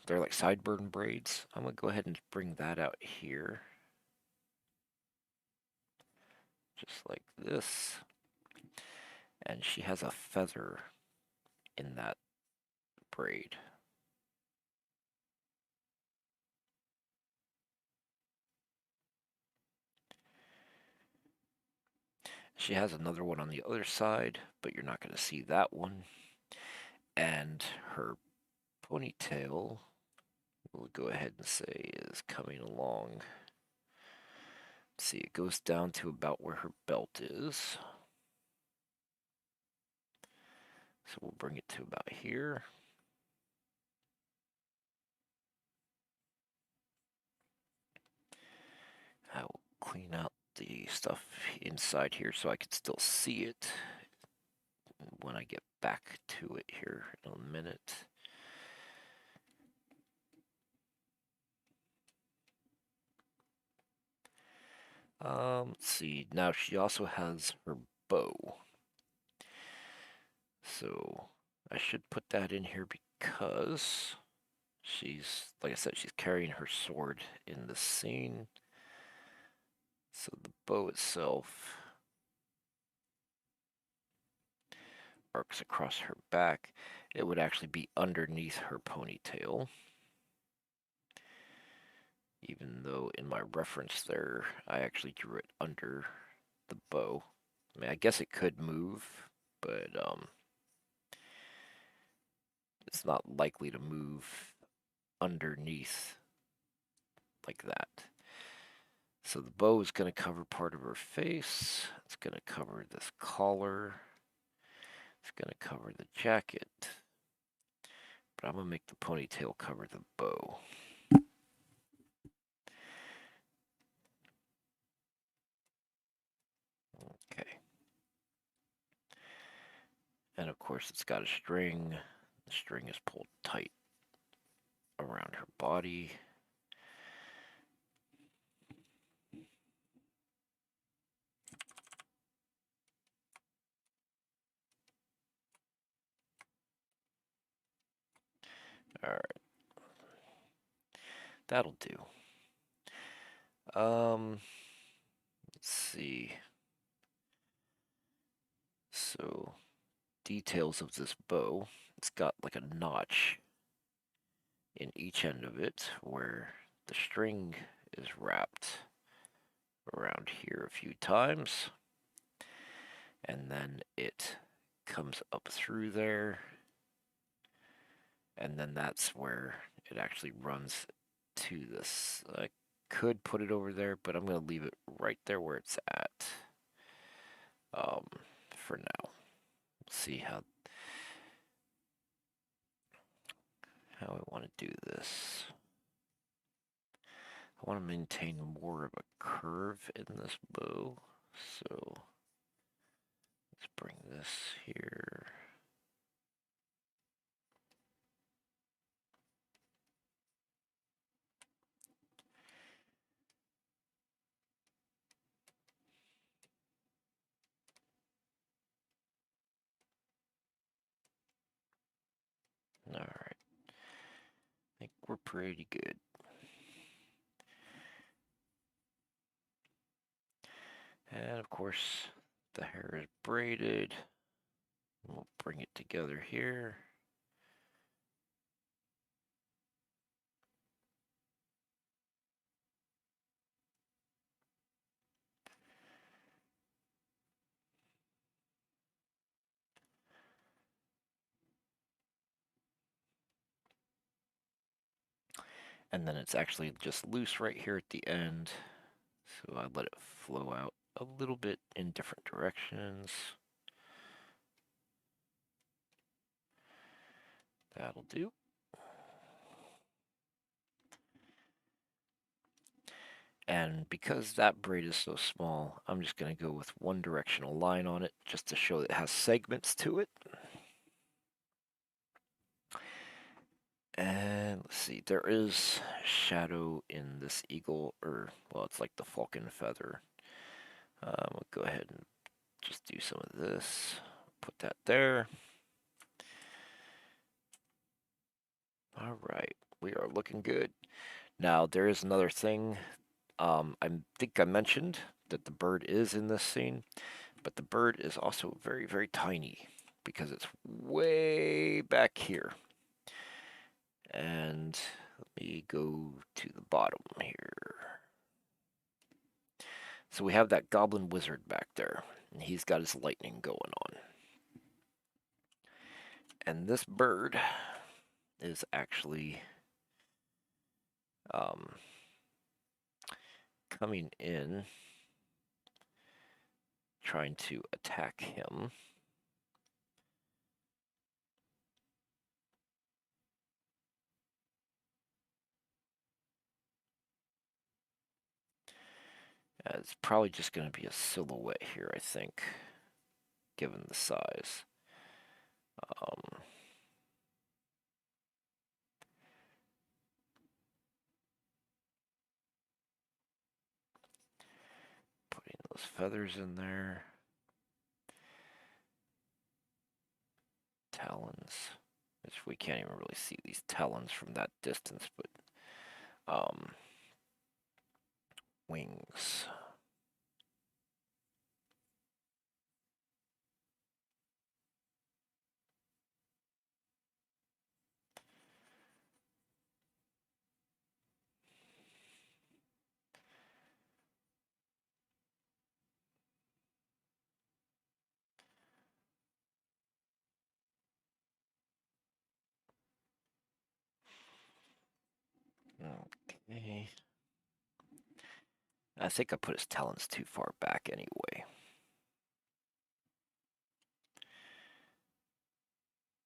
they're like sideburn braids. I'm gonna go ahead and bring that out here. Just like this. And she has a feather in that braid. She has another one on the other side, but you're not going to see that one. And her ponytail, we'll go ahead and say, is coming along. Let's see, it goes down to about where her belt is. So we'll bring it to about here. I will clean out the stuff inside here so I can still see it when I get back to it here in a minute. Let's see. Now she also has her bow. So I should put that in here because she's, like I said, she's carrying her sword in the scene. So the bow itself arcs across her back. It would actually be underneath her ponytail. Even though in my reference there, I actually drew it under the bow. I mean, I guess it could move, but it's not likely to move underneath like that. So the bow is going to cover part of her face. It's going to cover this collar. It's going to cover the jacket. But I'm going to make the ponytail cover the bow. Okay. And of course it's got a string. The string is pulled tight around her body. Alright. That'll do. Let's see. So, details of this bow. It's got like a notch in each end of it where the string is wrapped around here a few times, and then it comes up through there, and then that's where it actually runs to this. I could put it over there, but I'm going to leave it right there where it's at for now. See how how I want to do this. I want to maintain more of a curve in this bow, so let's bring this here. All right, I think we're pretty good. And of course, the hair is braided. We'll bring it together here. And then it's actually just loose right here at the end. So I let it flow out a little bit in different directions. That'll do. And because that braid is so small, I'm just going to go with one directional line on it just to show that it has segments to it. And let's see, there is shadow in this eagle, or, well, it's like the falcon feather. We'll go ahead and just do some of this. Put that there. All right, we are looking good. Now, there is another thing. I think I mentioned that the bird is in this scene, but the bird is also very, very tiny because it's way back here. And let me go to the bottom here. So we have that goblin wizard back there, and he's got his lightning going on. And this bird is actually coming in, trying to attack him. It's probably just going to be a silhouette here, I think, given the size. Putting those feathers in there. Talons. Which we can't even really see these talons from that distance, but wings. Okay. I think I put his talons too far back anyway.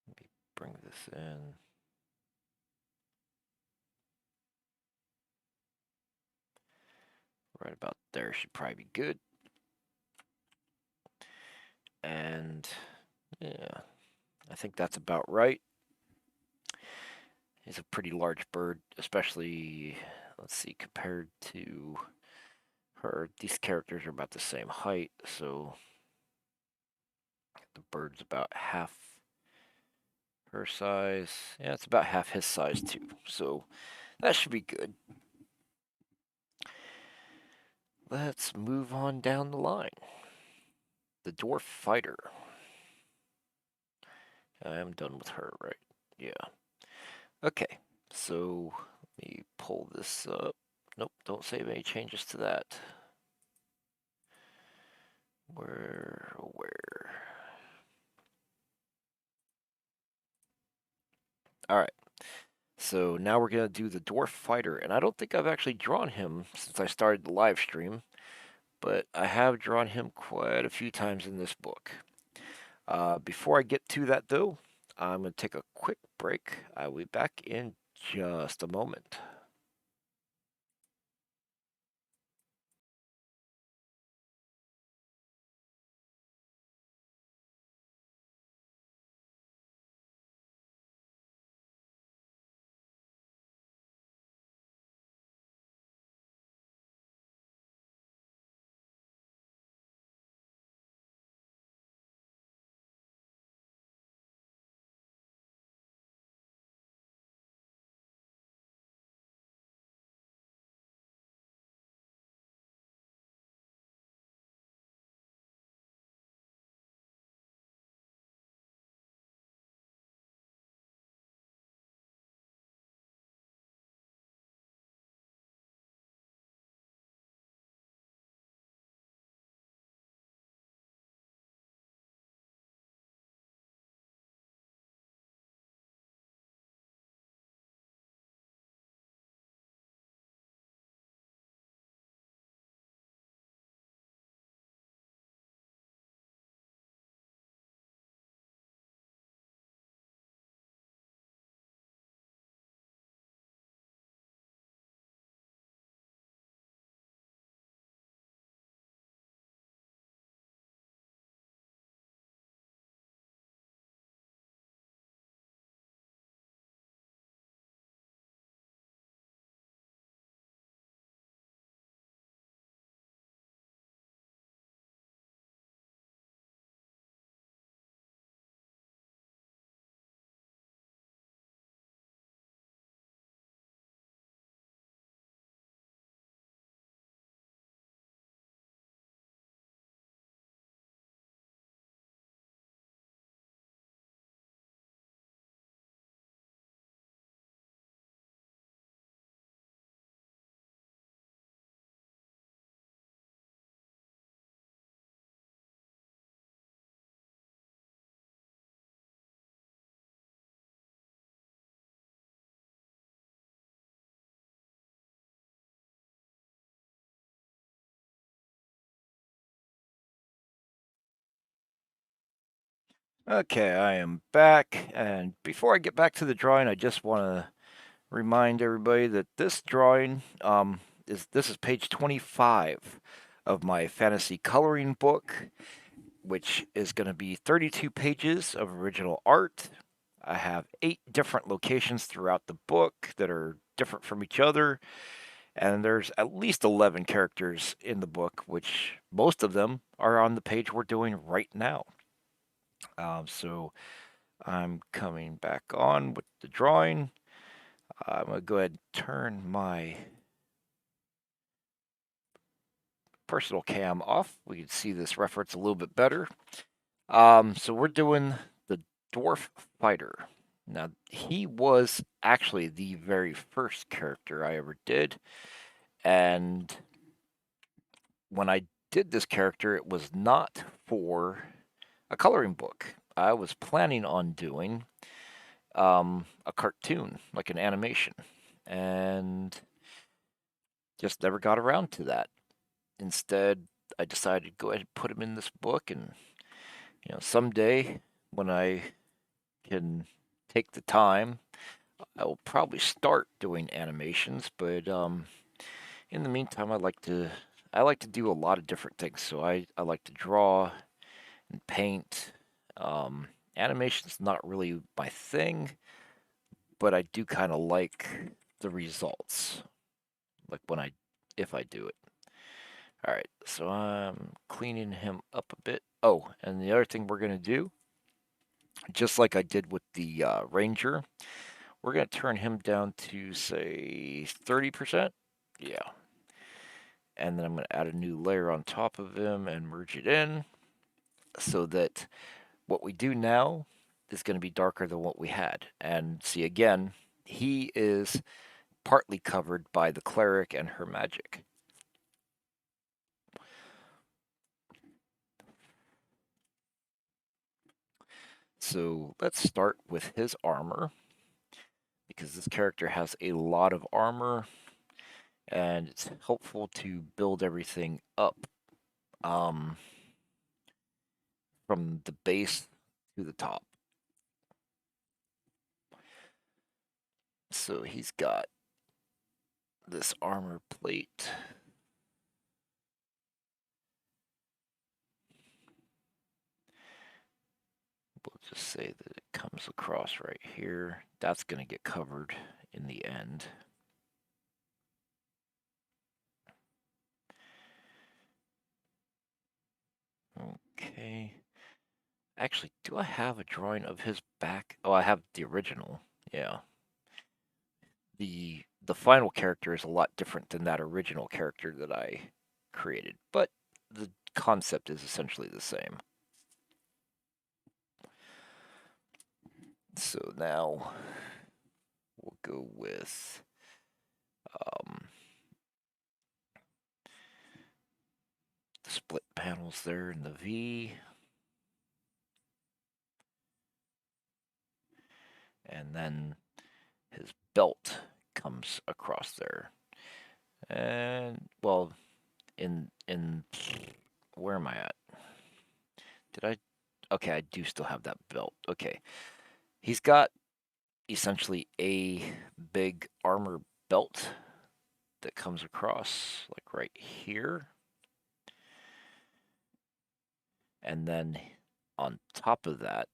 Let me bring this in. Right about there should probably be good. And yeah, I think that's about right. He's a pretty large bird, especially, let's see, compared to her. These characters are about the same height, so the bird's about half her size. Yeah, it's about half his size too, so that should be good. Let's move on down the line. The dwarf fighter. I am done with her, right? Yeah. Okay, so let me pull this up. Nope, don't save any changes to that. Where? All right. So now we're going to do the dwarf fighter, and I don't think I've actually drawn him since I started the live stream, but I have drawn him quite a few times in this book. Before I get to that, though, I'm going to take a quick break. I will be back in just a moment. Okay, I am back, and before I get back to the drawing, I just want to remind everybody that this drawing is page 25 of my fantasy coloring book, which is going to be 32 pages of original art. I have 8 different locations throughout the book that are different from each other, and there's at least 11 characters in the book, which most of them are on the page we're doing right now. So I'm coming back on with the drawing. I'm going to go ahead and turn my personal cam off. We can see this reference a little bit better. So we're doing the Dwarf Fighter. Now, he was actually the very first character I ever did. And when I did this character, it was not for a coloring book. I was planning on doing a cartoon, like an animation. And just never got around to that. Instead, I decided to go ahead and put him in this book, and someday when I can take the time, I will probably start doing animations. But in the meantime, I like to do a lot of different things. So I like to draw and paint. Um, Animation's not really my thing, but I do kind of like the results, like if I do it. All right, so I'm cleaning him up a bit. Oh, and the other thing we're going to do, just like I did with the Ranger, we're going to turn him down to, say, 30%. Yeah. And then I'm going to add a new layer on top of him and merge it in so that what we do now is going to be darker than what we had. And see, again, he is partly covered by the cleric and her magic. So let's start with his armor, because this character has a lot of armor, and it's helpful to build everything up um, from the base to the top. So he's got this armor plate. We'll just say that it comes across right here. That's going to get covered in the end. Okay. Actually, do I have a drawing of his back? Oh, I have the original. Yeah. The final character is a lot different than that original character that I created, but the concept is essentially the same. So now we'll go with the split panels there in the V. And then his belt comes across there. And, well, in where am I at? Did I? Okay, I do still have that belt. Okay. He's got essentially a big armor belt that comes across like right here. And then on top of that,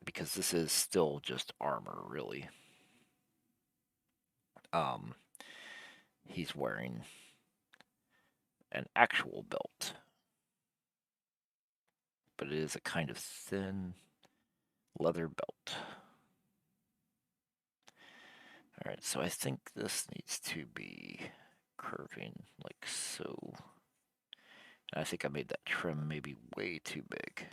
because this is still just armor really, he's wearing an actual belt. But it is a kind of thin leather belt. Alright, so I think this needs to be curving like so. And I think I made that trim maybe way too big.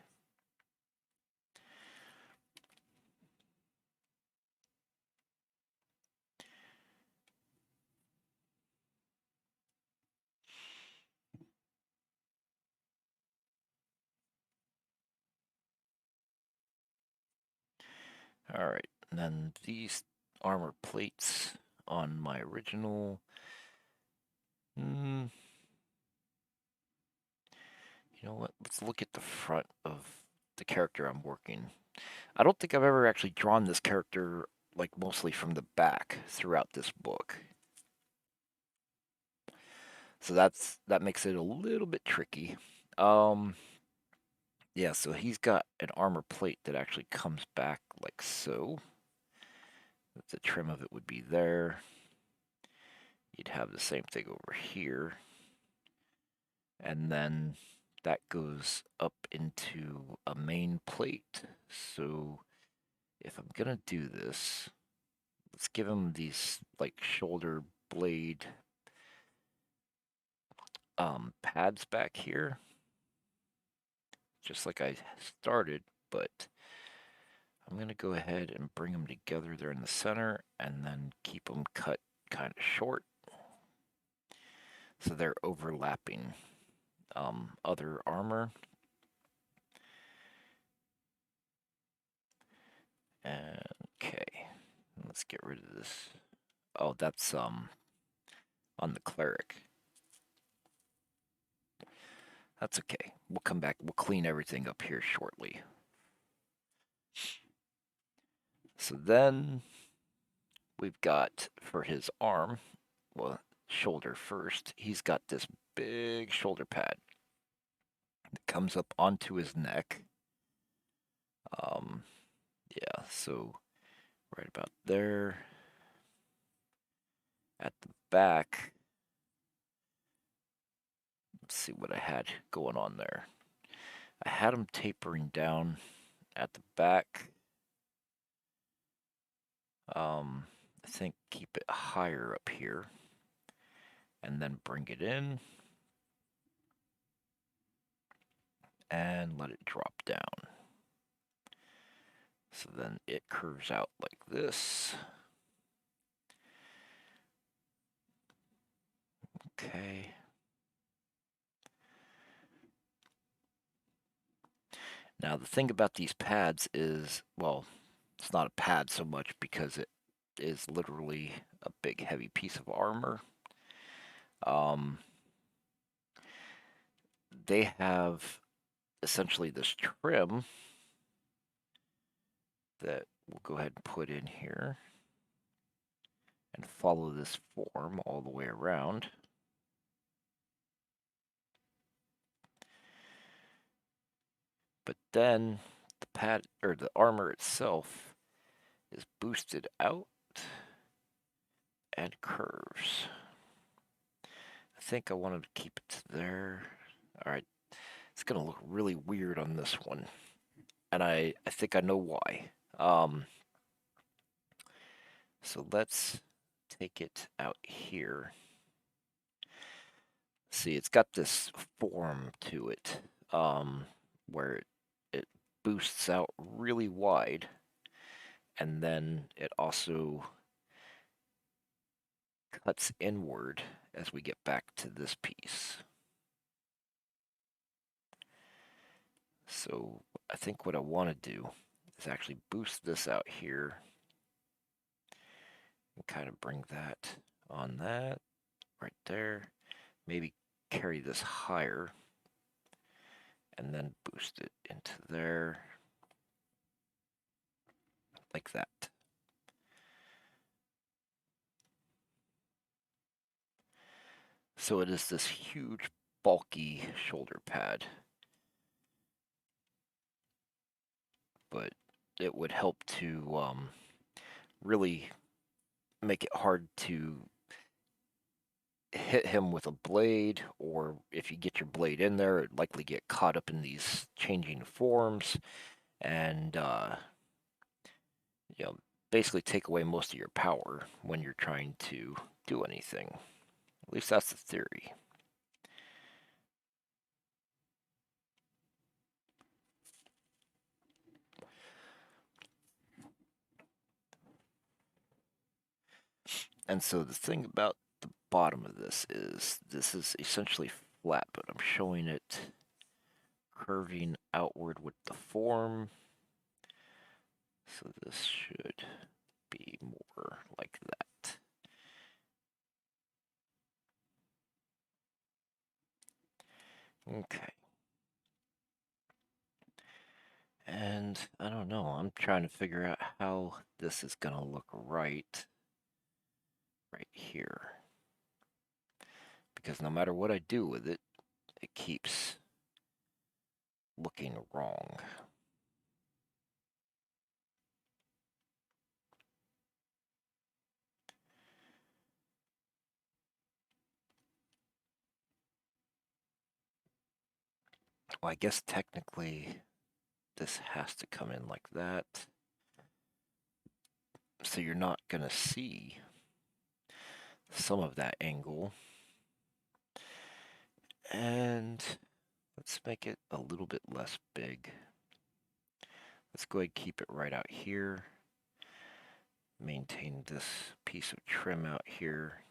Alright, and then these armor plates on my original. You know what? Let's look at the front of the character I'm working. I don't think I've ever actually drawn this character like mostly from the back throughout this book. So that makes it a little bit tricky. Yeah, so he's got an armor plate that actually comes back like so. The trim of it would be there. You'd have the same thing over here. And then that goes up into a main plate. So if I'm gonna do this, let's give him these like shoulder blade pads back here. Just like I started, but I'm going to go ahead and bring them together there in the center and then keep them cut kind of short so they're overlapping other armor. Okay, let's get rid of this. Oh, that's on the cleric. That's okay. We'll come back. We'll clean everything up here shortly. So then we've got for his arm, well, shoulder first, he's got this big shoulder pad that comes up onto his neck. Yeah, so right about there. At the back, let's see what I had going on there. I had him tapering down at the back. I think keep it higher up here and then bring it in and let it drop down. So then it curves out like this. Okay. Now the thing about these pads is, well, it's not a pad so much because it is literally a big heavy piece of armor. They have essentially this trim that we'll go ahead and put in here and follow this form all the way around. But then the pad or the armor itself is boosted out and curves. I think I wanted to keep it there. All right, it's gonna look really weird on this one, and I think I know why. So let's take it out here. See, it's got this form to it, where it boosts out really wide, and then it also cuts inward as we get back to this piece. So I think what I want to do is actually boost this out here and kind of bring that on that right there. Maybe carry this higher and then boost it into there like that. So it is this huge, bulky shoulder pad, but it would help to really make it hard to hit him with a blade, or if you get your blade in there, it'd likely get caught up in these changing forms and you know, basically take away most of your power when you're trying to do anything. At least that's the theory. And so the thing about the bottom of this is essentially flat, but I'm showing it curving outward with the form. So this should be more like that. Okay. And I don't know, I'm trying to figure out how this is gonna look right here. Because no matter what I do with it, it keeps looking wrong. Well, I guess technically this has to come in like that. So you're not gonna see some of that angle. And let's make it a little bit less big. Let's go ahead and keep it right out here. Maintain this piece of trim out here.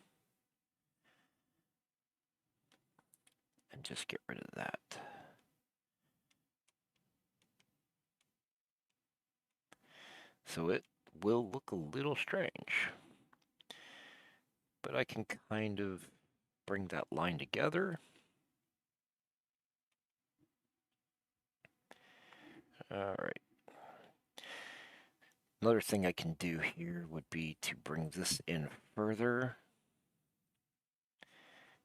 And just get rid of that. So it will look a little strange. But I can kind of bring that line together. All right. Another thing I can do here would be to bring this in further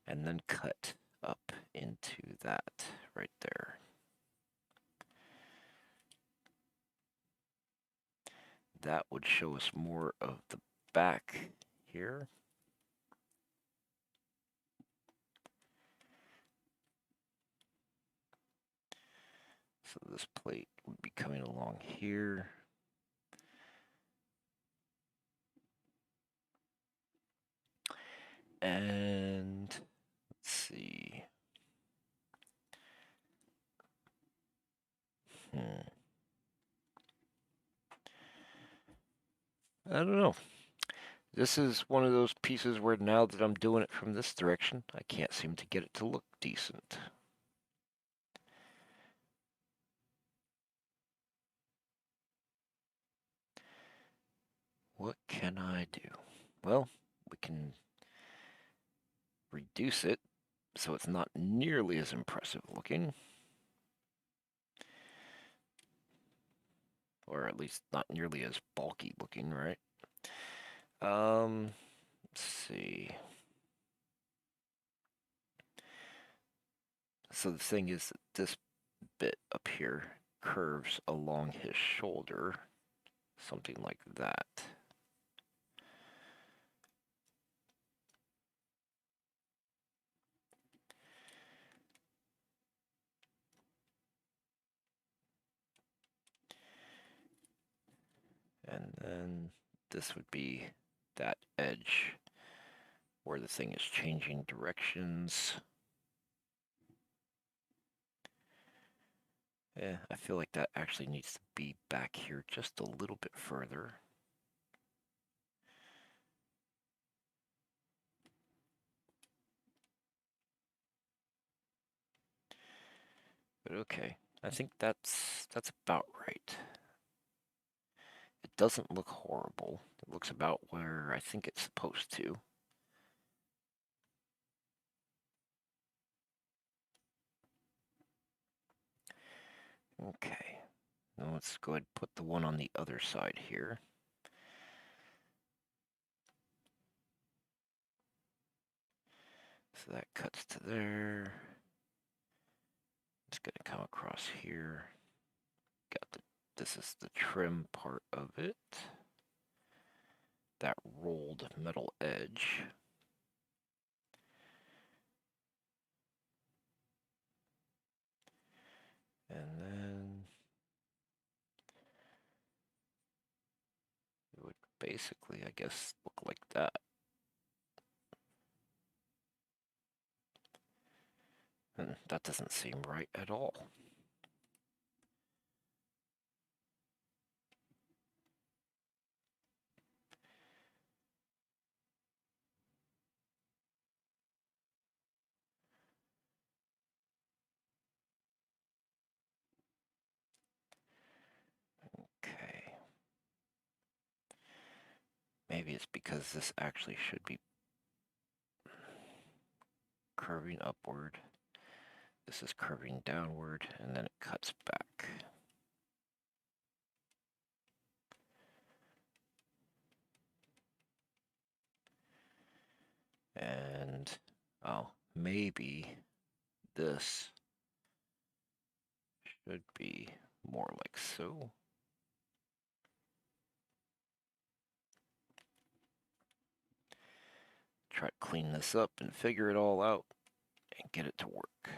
and then cut up into that right there. That would show us more of the back here. So this plate would be coming along here. And let's see. I don't know. This is one of those pieces where now that I'm doing it from this direction, I can't seem to get it to look decent. What can I do? Well, we can reduce it so it's not nearly as impressive looking. or at least not nearly as bulky looking, right? Let's see. So the thing is that this bit up here curves along his shoulder, something like that. And then this would be that edge where the thing is changing directions. Yeah, I feel like that actually needs to be back here just a little bit further. But okay, I think that's about right. It doesn't look horrible. It looks about where I think it's supposed to. Okay, now let's go ahead and put the one on the other side here. So that cuts to there. It's gonna come across here. Got the, this is the trim part of it. That rolled metal edge. And then it would basically, I guess, look like that. And that doesn't seem right at all. Okay. Maybe it's because this actually should be curving upward. This is curving downward, and then it cuts back. And, oh, maybe this should be more like so. Try to clean this up and figure it all out and get it to work.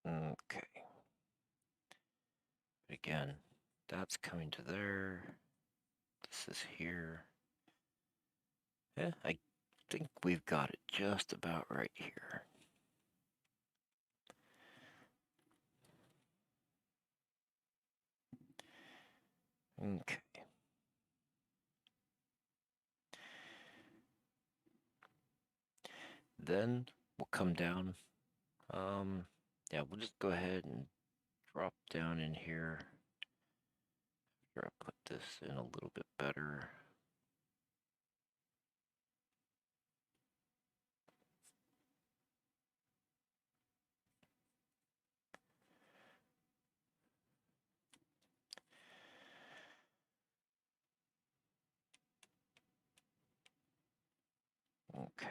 Okay. Again, that's coming to there. This is here. Yeah, I think we've got it just about right here. Okay. Then we'll come down. Yeah, we'll just go ahead and drop down in here. Here, I put this in a little bit better. Okay.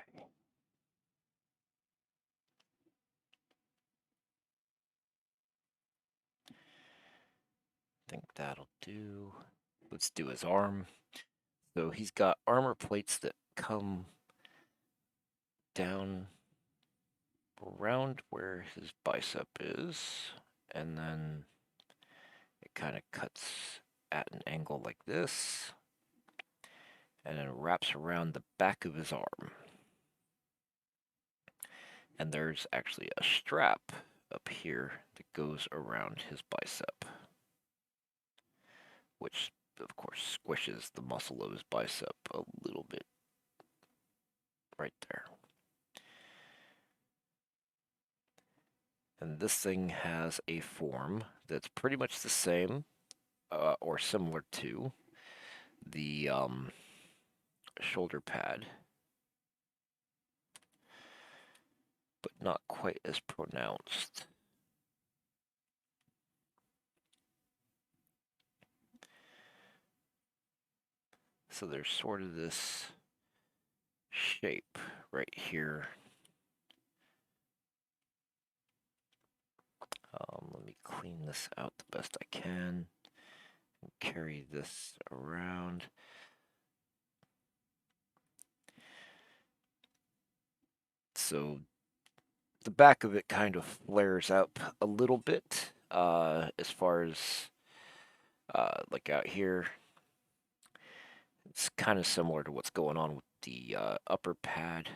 I think that'll do. Let's do his arm. So he's got armor plates that come down around where his bicep is, and then it kind of cuts at an angle like this, and then wraps around the back of his arm. And there's actually a strap up here that goes around his bicep, which of course squishes the muscle of his bicep a little bit right there. And this thing has a form that's pretty much the same or similar to the shoulder pad, but not quite as pronounced. So there's sort of this shape right here. Let me clean this out the best I can. Carry this around. So the back of it kind of flares up a little bit as far as like out here. It's kind of similar to what's going on with the upper pad,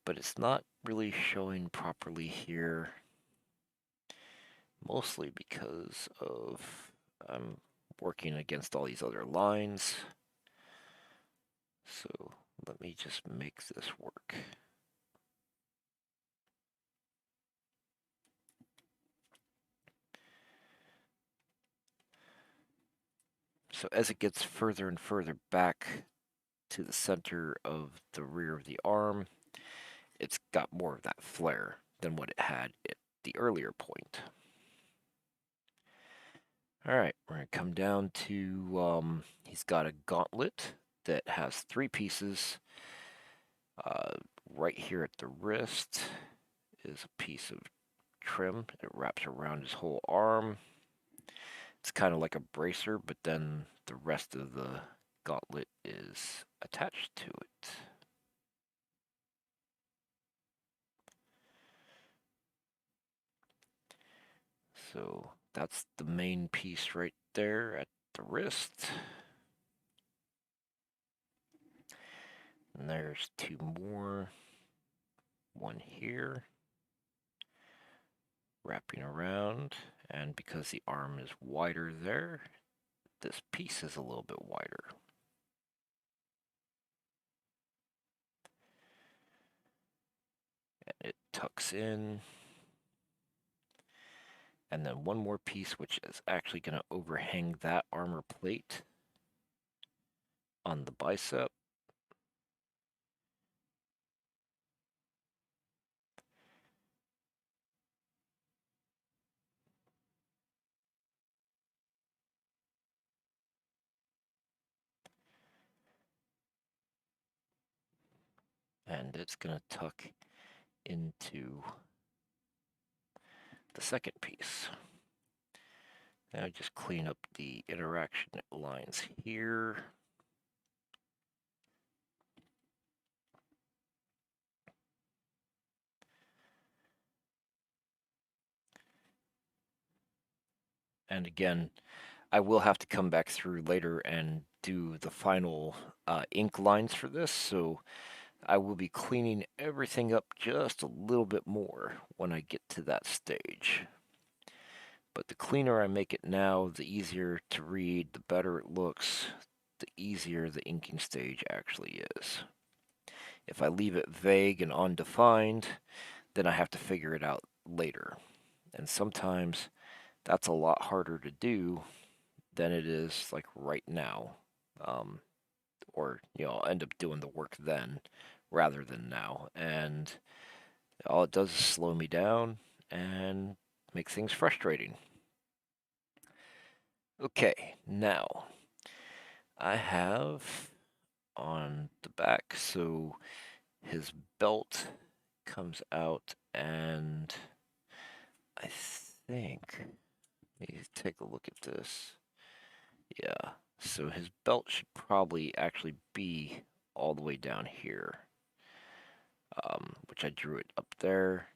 but it's not really showing properly here, mostly because of I'm working against all these other lines. So let me just make this work. So as it gets further and further back to the center of the rear of the arm, it's got more of that flare than what it had at the earlier point. All right, we're going to come down to, he's got a gauntlet that has 3 pieces. Right here at the wrist is a piece of trim. It wraps around his whole arm. It's kind of like a bracer, but then the rest of the gauntlet is attached to it. So that's the main piece right there at the wrist. And there's 2 more. One here, wrapping around, and because the arm is wider there, this piece is a little bit wider. And it tucks in. And then one more piece, which is actually going to overhang that armor plate on the bicep. And it's going to tuck into the second piece. Now just clean up the interaction lines here. And again, I will have to come back through later and do the final ink lines for this, so I will be cleaning everything up just a little bit more when I get to that stage. But the cleaner I make it now, the easier to read, the better it looks, the easier the inking stage actually is. If I leave it vague and undefined, then I have to figure it out later. And sometimes that's a lot harder to do than it is like right now. Or, I'll end up doing the work then rather than now. And all it does is slow me down and make things frustrating. Okay, now I have on the back, so his belt comes out, and I think, let me take a look at this. Yeah, so his belt should probably actually be all the way down here, which I drew it up there.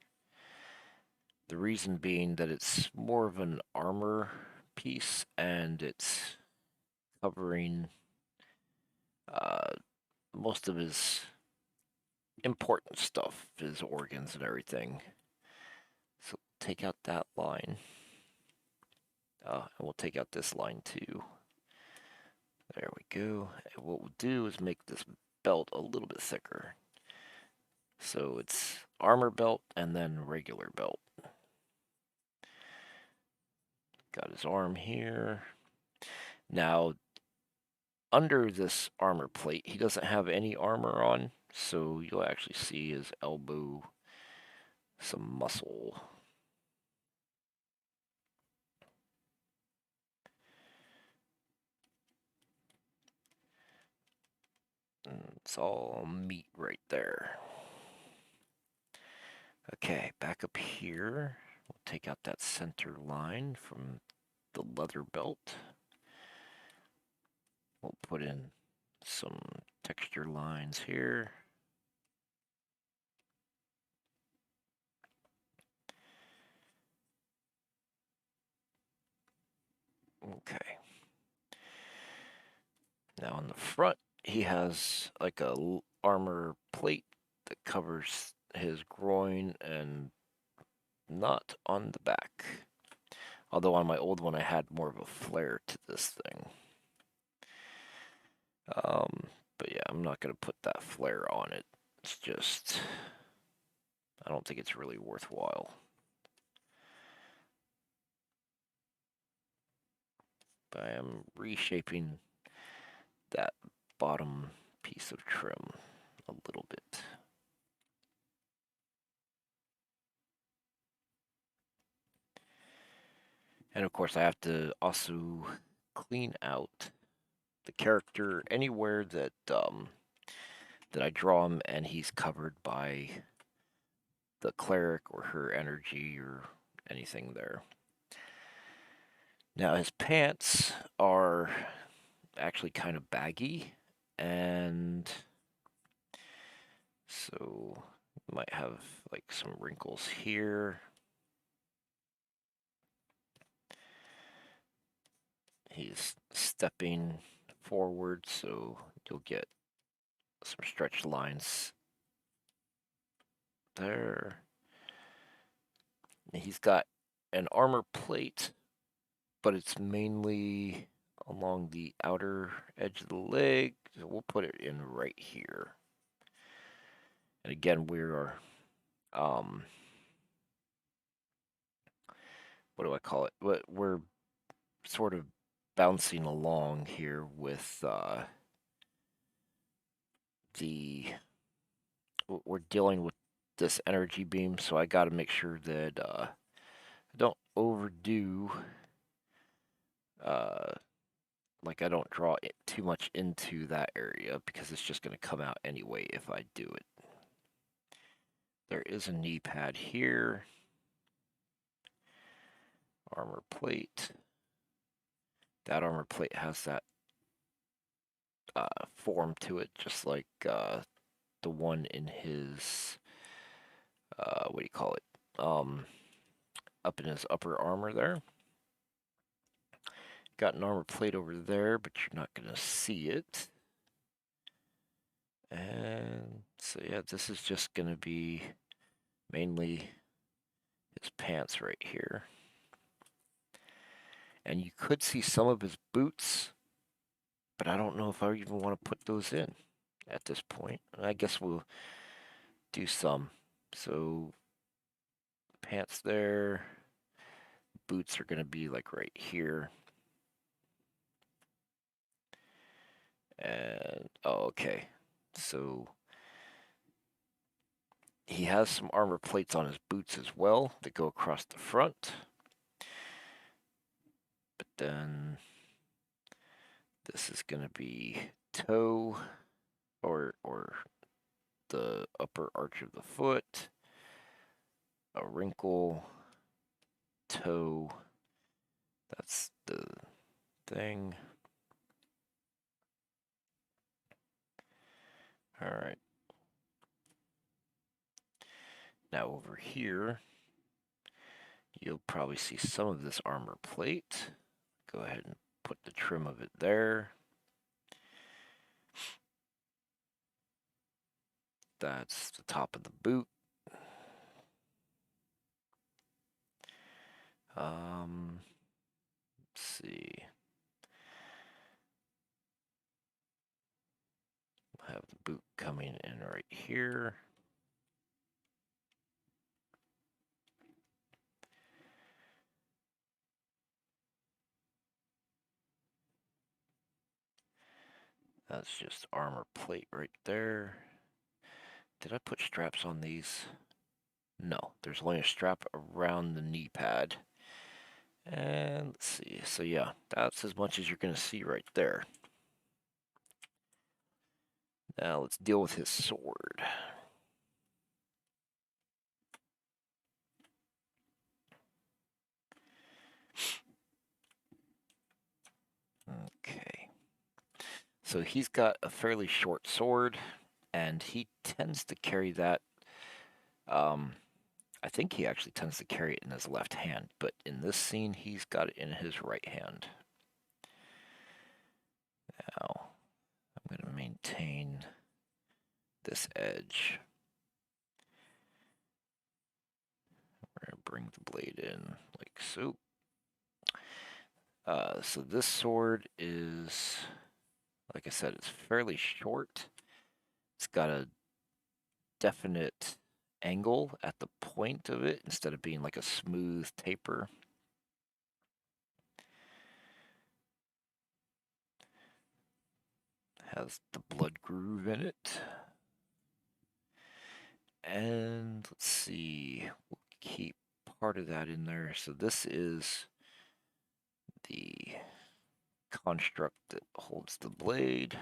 The reason being that it's more of an armor piece, and it's covering most of his important stuff, his organs and everything. So take out that line. And we'll take out this line too. There we go. And what we'll do is make this belt a little bit thicker. So it's armor belt and then regular belt. Got his arm here. Now, under this armor plate, he doesn't have any armor on, so you'll actually see his elbow, some muscle. It's all meat right there. Okay, back up here. We'll take out that center line from the leather belt. We'll put in some texture lines here. Okay. Now on the front, he has like a armor plate that covers his groin and not on the back. Although on my old one, I had more of a flare to this thing. But yeah, I'm not going to put that flare on it. It's just, I don't think it's really worthwhile. But I am reshaping that bottom piece of trim a little bit. And of course, I have to also clean out the character anywhere that that I draw him and he's covered by the cleric or her energy or anything there. Now his pants are actually kind of baggy, and so might have like some wrinkles here. He's stepping forward, so you'll get some stretched lines there. He's got an armor plate, but it's mainly along the outer edge of the leg. So we'll put it in right here. And again, we are, what do I call it? We're sort of bouncing along here with we're dealing with this energy beam, so I got to make sure that I don't overdo, like I don't draw it too much into that area because it's just going to come out anyway if I do it. There is a knee pad here. Armor plate. That armor plate has that form to it, just like the one in his, what do you call it? Up in his upper armor there. Got an armor plate over there, but you're not going to see it. And so yeah, this is just going to be mainly his pants right here. And you could see some of his boots, but I don't know if I even want to put those in at this point. I guess we'll do some. So pants there, boots are going to be like right here. And oh, okay. So he has some armor plates on his boots as well that go across the front. But then this is going to be toe or the upper arch of the foot, a wrinkle, toe. That's the thing. All right. Now over here, you'll probably see some of this armor plate. Go ahead and put the trim of it there. That's the top of the boot. Let's see. We'll have the boot coming in right here. That's just armor plate right there. Did I put straps on these? No, there's only a strap around the knee pad. And let's see. So yeah, that's as much as you're going to see right there. Now let's deal with his sword. Okay. So he's got a fairly short sword, and he tends to carry that. I think he actually tends to carry it in his left hand, but in this scene, he's got it in his right hand. Now, I'm going to maintain this edge. We're going to bring the blade in like so. So this sword is, like I said, it's fairly short. It's got a definite angle at the point of it instead of being like a smooth taper. Has the blood groove in it. And let's see, we'll keep part of that in there. So this is the construct that holds the blade.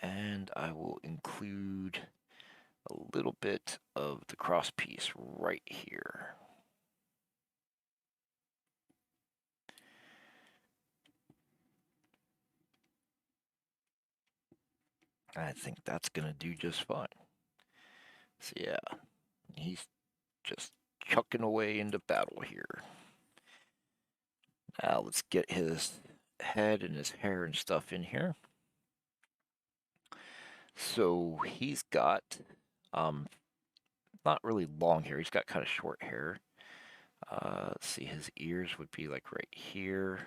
And I will include a little bit of the cross piece right here. I think that's going to do just fine. So yeah, he's just chucking away into battle here. Now let's get his head and his hair and stuff in here. So he's got not really long hair. He's got kind of short hair. Let's see, his ears would be like right here.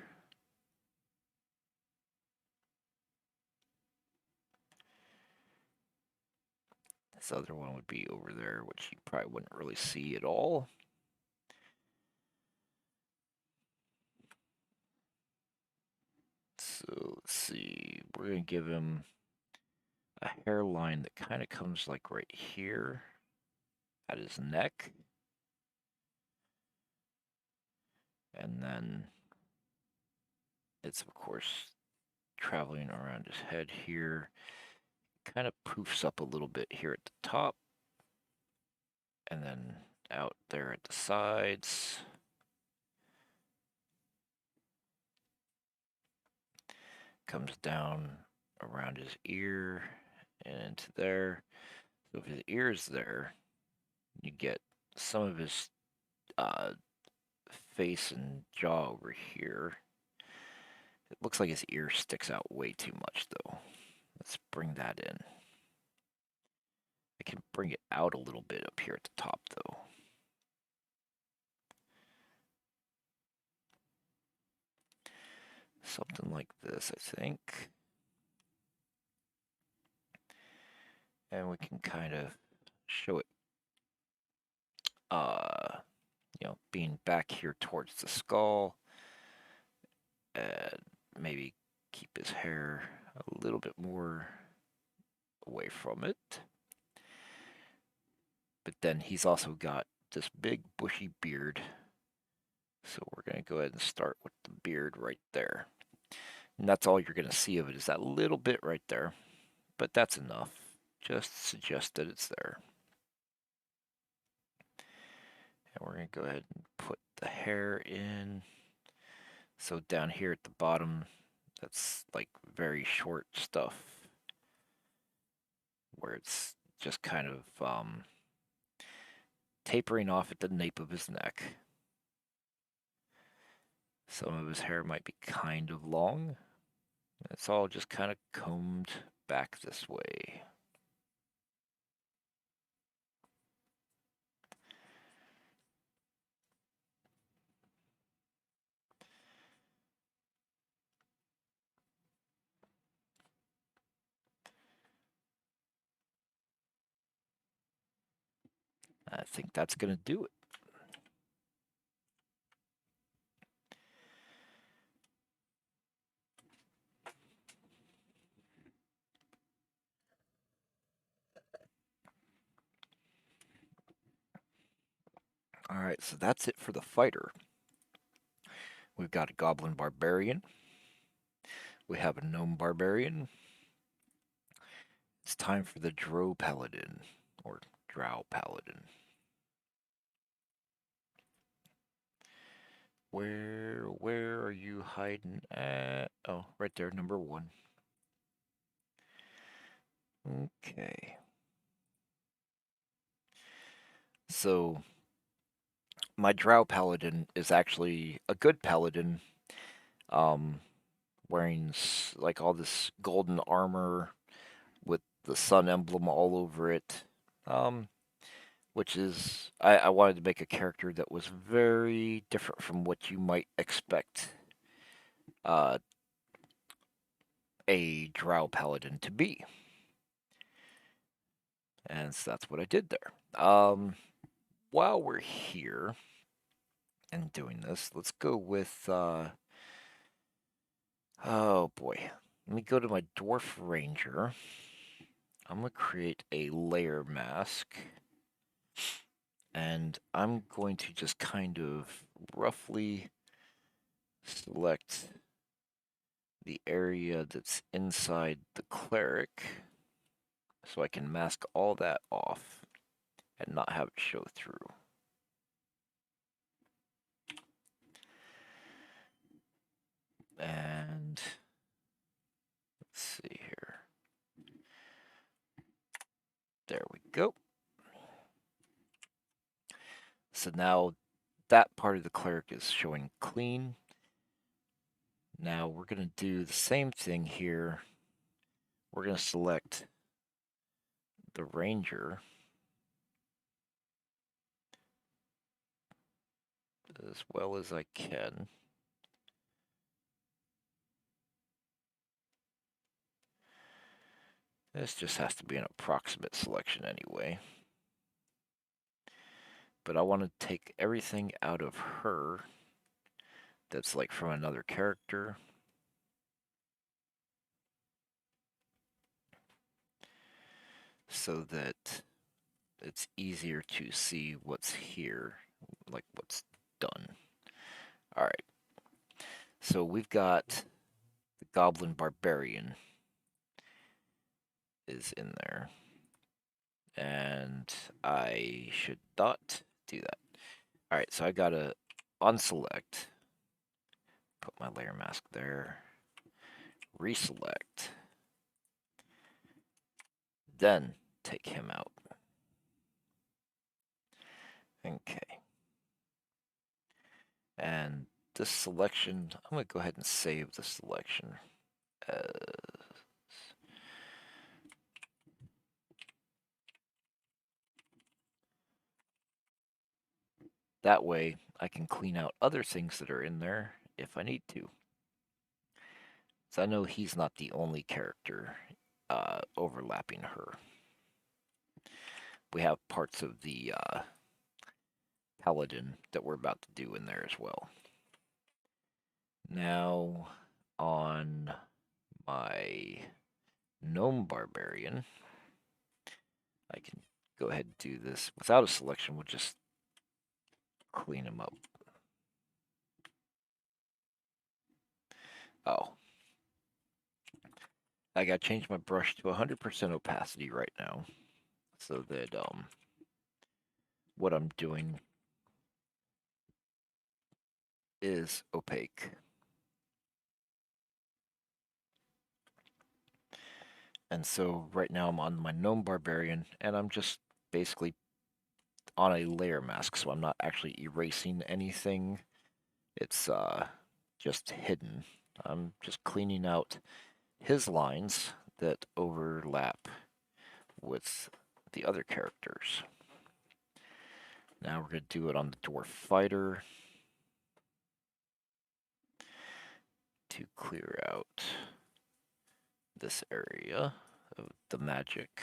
This other one would be over there, which you probably wouldn't really see at all. So let's see, we're going to give him a hairline that kind of comes like right here at his neck. And then it's, of course, traveling around his head here. Kind of poofs up a little bit here at the top. And then out there at the sides. Comes down around his ear and into there. So if his ear is there, you get some of his face and jaw over here. It looks like his ear sticks out way too much, though. Let's bring that in. I can bring it out a little bit up here at the top, though. Something like this, I think. And we can kind of show it, being back here towards the skull. And maybe keep his hair a little bit more away from it. But then he's also got this big bushy beard. So we're going to go ahead and start with the beard right there. And that's all you're going to see of it is that little bit right there. But that's enough. Just suggest that it's there. And we're going to go ahead and put the hair in. So down here at the bottom, that's like very short stuff. Where it's just kind of tapering off at the nape of his neck. Some of his hair might be kind of long. It's all just kind of combed back this way. think that's going to do it. All right, so that's it for the fighter. We've got a goblin barbarian. We have a gnome barbarian. It's time for the drow paladin, or drow paladin. Where are you hiding at? Oh, right there, number 1. Okay. So, my drow paladin is actually a good paladin, um, wearing like all this golden armor with the sun emblem all over it. Which is, I wanted to make a character that was very different from what you might expect uh, a drow paladin to be. And so that's what I did there. While we're here and doing this, let's go with, oh boy. Let me go to my dwarf ranger. I'm going to create a layer mask. And I'm going to just kind of roughly select the area that's inside the cleric so I can mask all that off and not have it show through. And let's see here. There we go. So now that part of the cleric is showing clean. Now we're going to do the same thing here. We're going to select the ranger as well as I can. This just has to be an approximate selection anyway. But I want to take everything out of her that's like from another character. So that it's easier to see what's here, like what's done. All right. So we've got the Goblin Barbarian is in there. And I should not do that. All right, so I gotta unselect, put my layer mask there, reselect, then take him out. Okay. And this selection, I'm going to go ahead and save the selection. That way I can clean out other things that are in there if I need to. So I know he's not the only character overlapping her. We have parts of the paladin that we're about to do in there as well. Now on my gnome barbarian, I can go ahead and do this without a selection. We'll just clean him up. Oh, I got to change my brush to 100% opacity right now so that what I'm doing is opaque. And so right now I'm on my gnome barbarian and I'm just basically on a layer mask, so I'm not actually erasing anything. It's just hidden. I'm just cleaning out his lines that overlap with the other characters. Now we're going to do it on the dwarf fighter to clear out this area of the magic.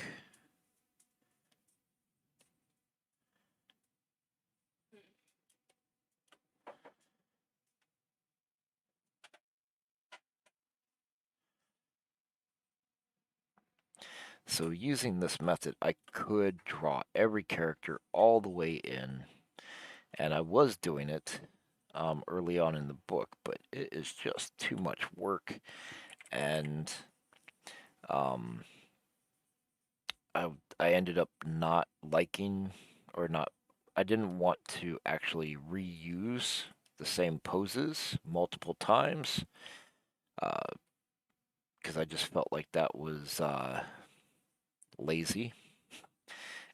So using this method, I could draw every character all the way in, and I was doing it early on in the book, but it is just too much work, and um, I I ended up not liking or not. I didn't want to actually reuse the same poses multiple times because I just felt like that was lazy,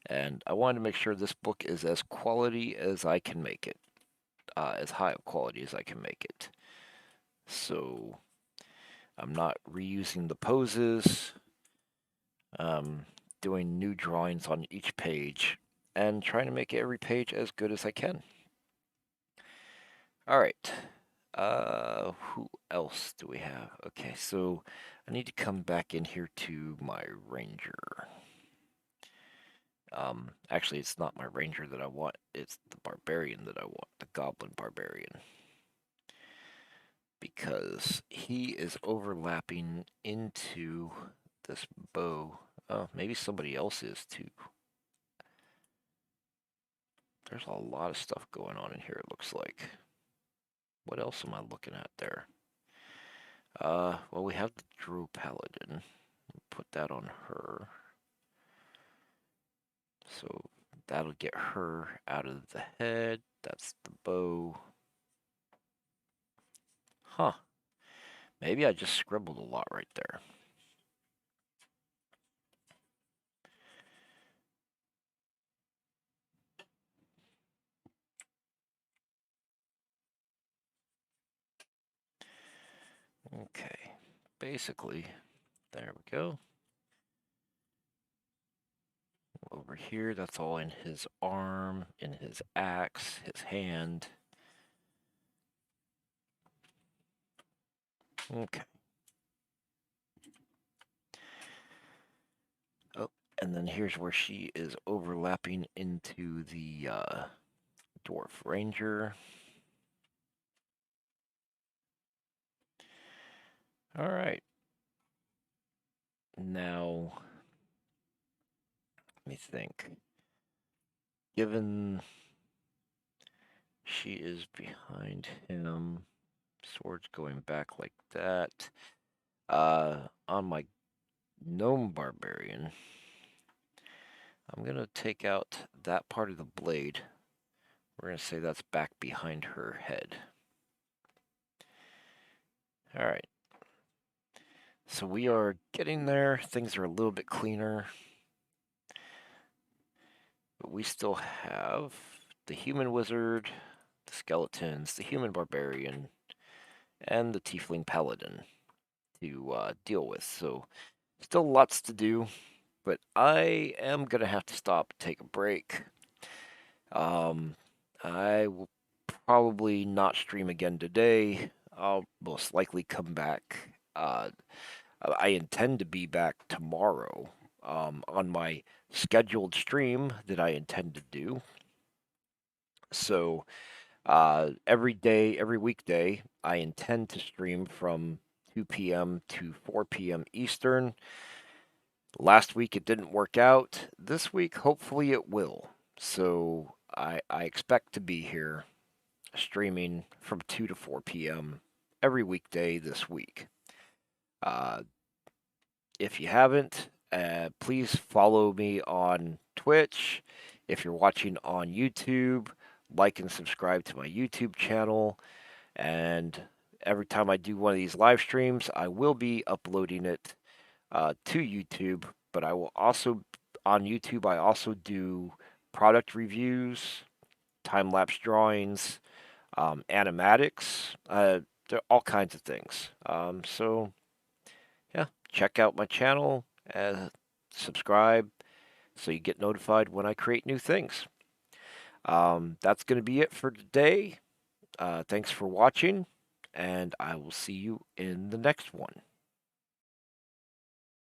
and I wanted to make sure this book is as quality as I can make it, as high of quality as I can make it. So I'm not reusing the poses, um, doing new drawings on each page, and trying to make every page as good as I can. All right. Who else do we have? Okay, so I need to come back in here to my ranger. Actually, it's not my ranger that I want. It's the barbarian that I want, the goblin barbarian. Because he is overlapping into this bow. Oh, maybe somebody else is too. There's a lot of stuff going on in here, it looks like. What else am I looking at there? Well, we have the Drew Paladin. Put that on her. So that'll get her out of the head. That's the bow. Huh. Maybe I just scribbled a lot right there. Okay. Basically, there we go. Over here, that's all in his arm, in his axe, his hand. Okay. Oh, and then here's where she is overlapping into the Dwarf Ranger. All right. Now, let me think. Given she is behind him, swords going back like that. On my gnome barbarian, I'm gonna take out that part of the blade. We're gonna say that's back behind her head. All right. So we are getting there. Things are a little bit cleaner. But we still have the human wizard, the skeletons, the human barbarian, and the tiefling paladin to deal with. So still lots to do, but I am going to have to stop, take a break. I will probably not stream again today. I'll most likely come back. I intend to be back tomorrow on my scheduled stream that I intend to do. So every day, every weekday, I intend to stream from 2 p.m. to 4 p.m. Eastern. Last week it didn't work out. This week, hopefully, it will. So I expect to be here streaming from 2 to 4 p.m. every weekday this week. If you haven't, please follow me on Twitch. If you're watching on YouTube, like and subscribe to my YouTube channel. And every time I do one of these live streams, I will be uploading it to YouTube. But I will also, on YouTube, I also do product reviews, time lapse drawings, animatics, all kinds of things. So yeah, check out my channel, subscribe, so you get notified when I create new things. That's going to be it for today. Thanks for watching, and I will see you in the next one.